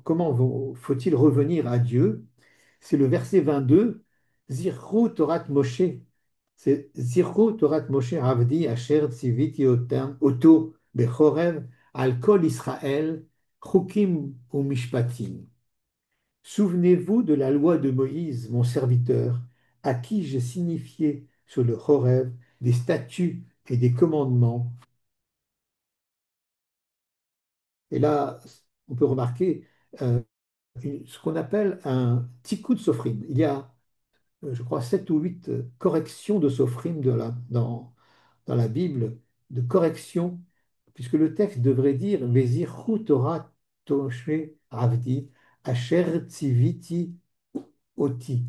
comment faut-il revenir à Dieu? C'est le verset 22, Zirchu Torat Moshe. C'est Zirchu Torat Moshe Avdi Asher Tziviti Oto Bechorev Al Kol Israël Chukim ou Mishpatim. Souvenez-vous de la loi de Moïse, mon serviteur, à qui j'ai signifié sur le Chorev des statuts et des commandements. Et là, on peut remarquer euh, ce qu'on appelle un tikkun sofrim. Il y a, je crois, 7 ou 8 corrections de sofrim dans la Bible, de corrections, puisque le texte devrait dire Vezirchu Torah Toshe Avdi, Asher Tziviti Oti.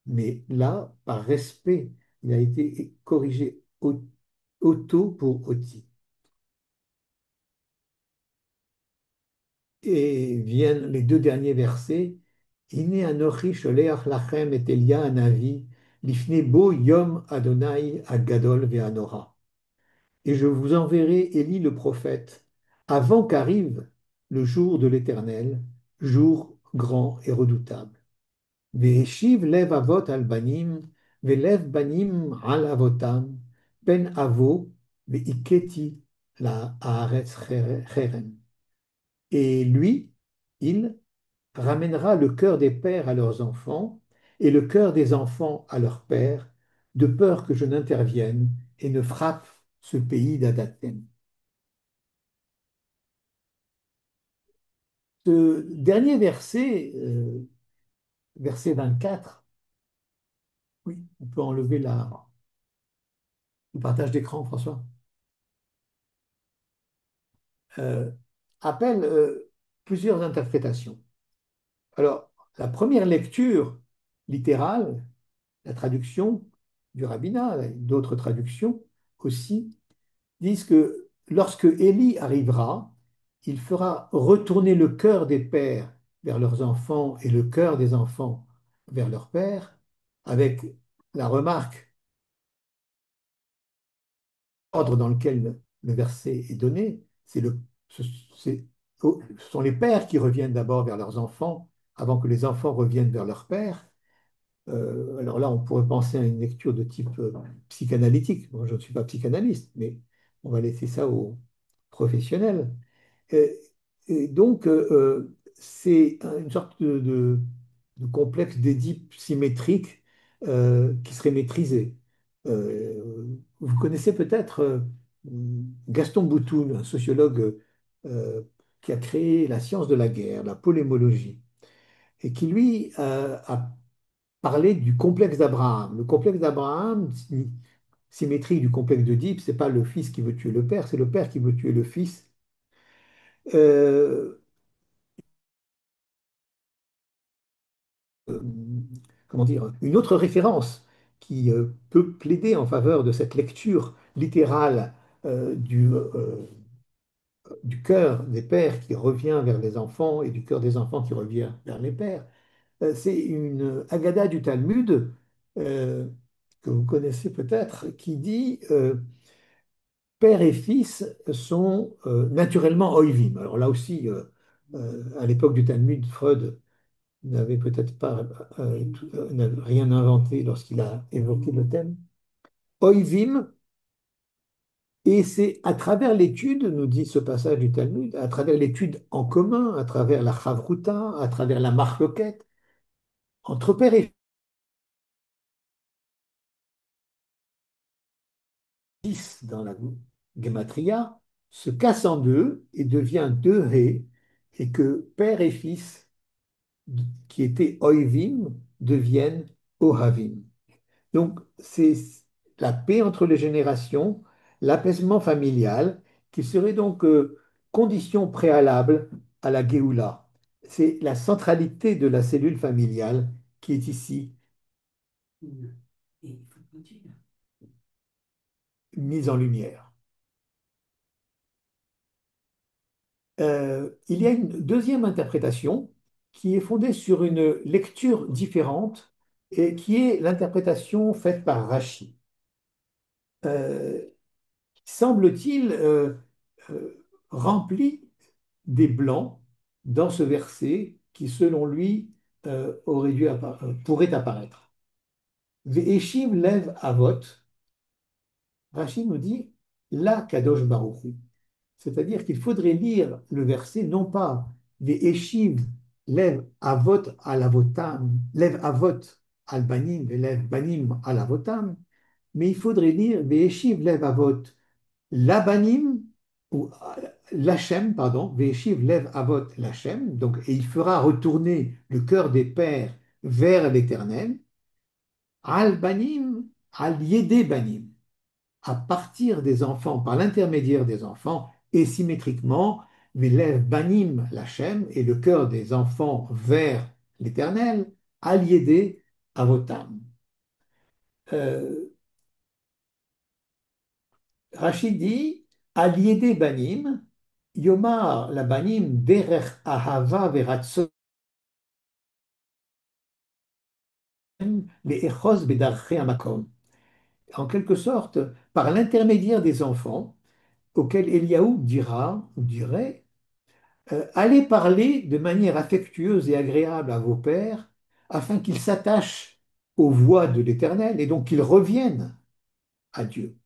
Mais là, par respect, il a été corrigé Otto pour Oti. Et viennent les deux derniers versets. Ine anochi sholeach lachem et Elia anavi, lifne bo yom Adonai agadol ve'anora. Et je vous enverrai Élie le prophète, avant qu'arrive le jour de l'Éternel, jour grand et redoutable. Ve'eshiv lev avot al banim, ve'lev banim al avotam, ben avo, ve'iketi la haaretz cherem. Et lui, il ramènera le cœur des pères à leurs enfants et le cœur des enfants à leurs pères, de peur que je n'intervienne et ne frappe ce pays d'Adatem. Ce dernier verset, verset 24, oui, on peut enlever le partage d'écran, François, euh, appelle plusieurs interprétations. Alors, la première lecture littérale, la traduction du rabbinat, d'autres traductions aussi, disent que lorsque Élie arrivera, il fera retourner le cœur des pères vers leurs enfants et le cœur des enfants vers leurs pères, avec la remarque, l'ordre dans lequel le verset est donné, ce, c'est- ce sont les pères qui reviennent d'abord vers leurs enfants avant que les enfants reviennent vers leurs pères. Alors là, on pourrait penser à une lecture de type psychanalytique. Moi, je ne suis pas psychanalyste, mais on va laisser ça aux professionnels. Euh, et donc, c'est une sorte de complexe d'Édipe symétrique qui serait maîtrisé. Vous connaissez peut-être Gaston Boutoul, un sociologue qui a créé la science de la guerre, la polémologie, et qui, lui, a parlé du complexe d'Abraham. Le complexe d'Abraham, symétrique du complexe d'Oedipe, c'est pas le fils qui veut tuer le père, c'est le père qui veut tuer le fils. Euh, euh, comment dire, une autre référence qui peut plaider en faveur de cette lecture littérale euh, du, euh, du cœur des pères qui revient vers les enfants et du cœur des enfants qui revient vers les pères, c'est une Agada du Talmud que vous connaissez peut-être qui dit père et fils sont naturellement oivim. Alors là aussi, à l'époque du Talmud, Freud n'avait peut-être pas n'avait rien inventé lorsqu'il a évoqué le thème. Oivim, et c'est à travers l'étude, nous dit ce passage du Talmud, à travers l'étude en commun, à travers la chavruta, à travers la marloquette, entre père et fils dans la gematria, se casse en deux et devient deux ré, et que père et fils, qui étaient oivim, deviennent ohavim. Donc, c'est la paix entre les générations, l'apaisement familial, qui serait donc condition préalable à la Géoula. C'est la centralité de la cellule familiale qui est ici mise en lumière. Il y a une deuxième interprétation qui est fondée sur une lecture différente et qui est l'interprétation faite par Rachi. Euh, semble-t-il, remplit des blancs dans ce verset qui, selon lui, pourrait apparaître. Ve'eshiv lev avot, Rachid nous dit la kadosh baruch hu. C'est-à-dire qu'il faudrait lire le verset non pas Ve'eshiv lev avot al avotam, lev avot al banim, lev banim al avotam, mais il faudrait lire Ve'eshiv lev avot Labanim, ou Lachem, pardon, Veshiv Lev Avot Lachem, donc, et il fera retourner le cœur des pères vers l'Éternel, Al Banim, Al Yede Banim, à partir des enfants, par l'intermédiaire des enfants, et symétriquement, Velev banim l'Hachem, et le cœur des enfants vers l'Éternel, aliédé avotam. Euh, Rachid dit, aliédé banim, yomar la banim derech ahava veratzon les echos bedarche amakom. En quelque sorte, par l'intermédiaire des enfants, auxquels Eliaou dira ou dirait allez parler de manière affectueuse et agréable à vos pères, afin qu'ils s'attachent aux voies de l'Éternel et donc qu'ils reviennent à Dieu.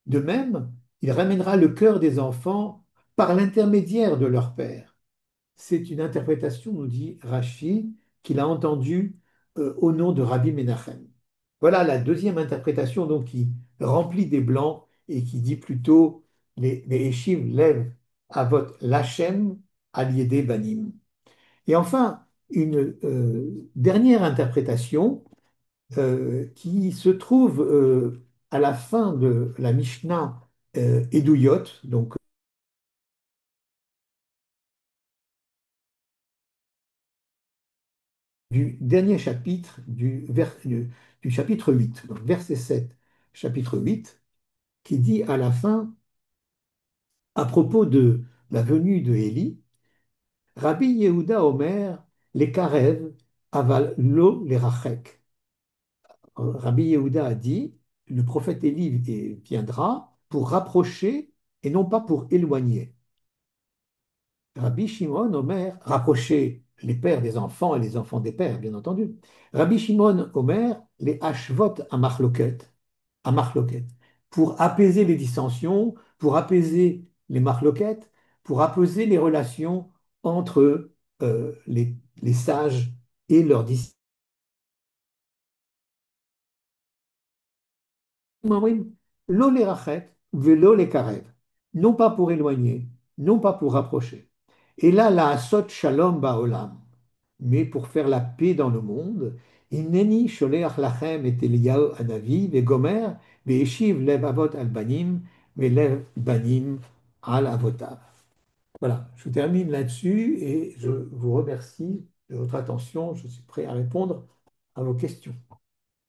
De même, il ramènera le cœur des enfants par l'intermédiaire de leur père. C'est une interprétation, nous dit Rashi, qu'il a entendue au nom de Rabbi Menachem. Voilà la deuxième interprétation donc, qui remplit des blancs et qui dit plutôt les Eshiv lèvent avot lachem aliédé banim. Et enfin, une dernière interprétation qui se trouve à la fin de la Mishnah Eduyot, donc du dernier chapitre du chapitre 8, donc verset 7, chapitre 8, qui dit à la fin, à propos de la venue de Élie, Rabbi Yehuda Omer, les Karev, aval lo les Rachek. Rabbi Yehuda a dit, le prophète Élie viendra pour rapprocher et non pas pour éloigner. Rabbi Shimon Omer, rapprocher les pères des enfants et les enfants des pères, bien entendu. Rabbi Shimon Omer, les hashvot à marloquet, pour apaiser les dissensions, pour apaiser les marloquettes, pour apaiser les relations entre les sages et leurs disciples. Lo les rachet, velo les karev, non pas pour éloigner, non pas pour rapprocher. Et là, la asot shalom baolam, mais pour faire la paix dans le monde. Inneni sholeach lachem et Eliyahu Hanavi, vegomer, ve'eshiv lev avot al banim, ve'lev banim al avotav. Voilà, je termine là-dessus et je vous remercie de votre attention. Je suis prêt à répondre à vos questions.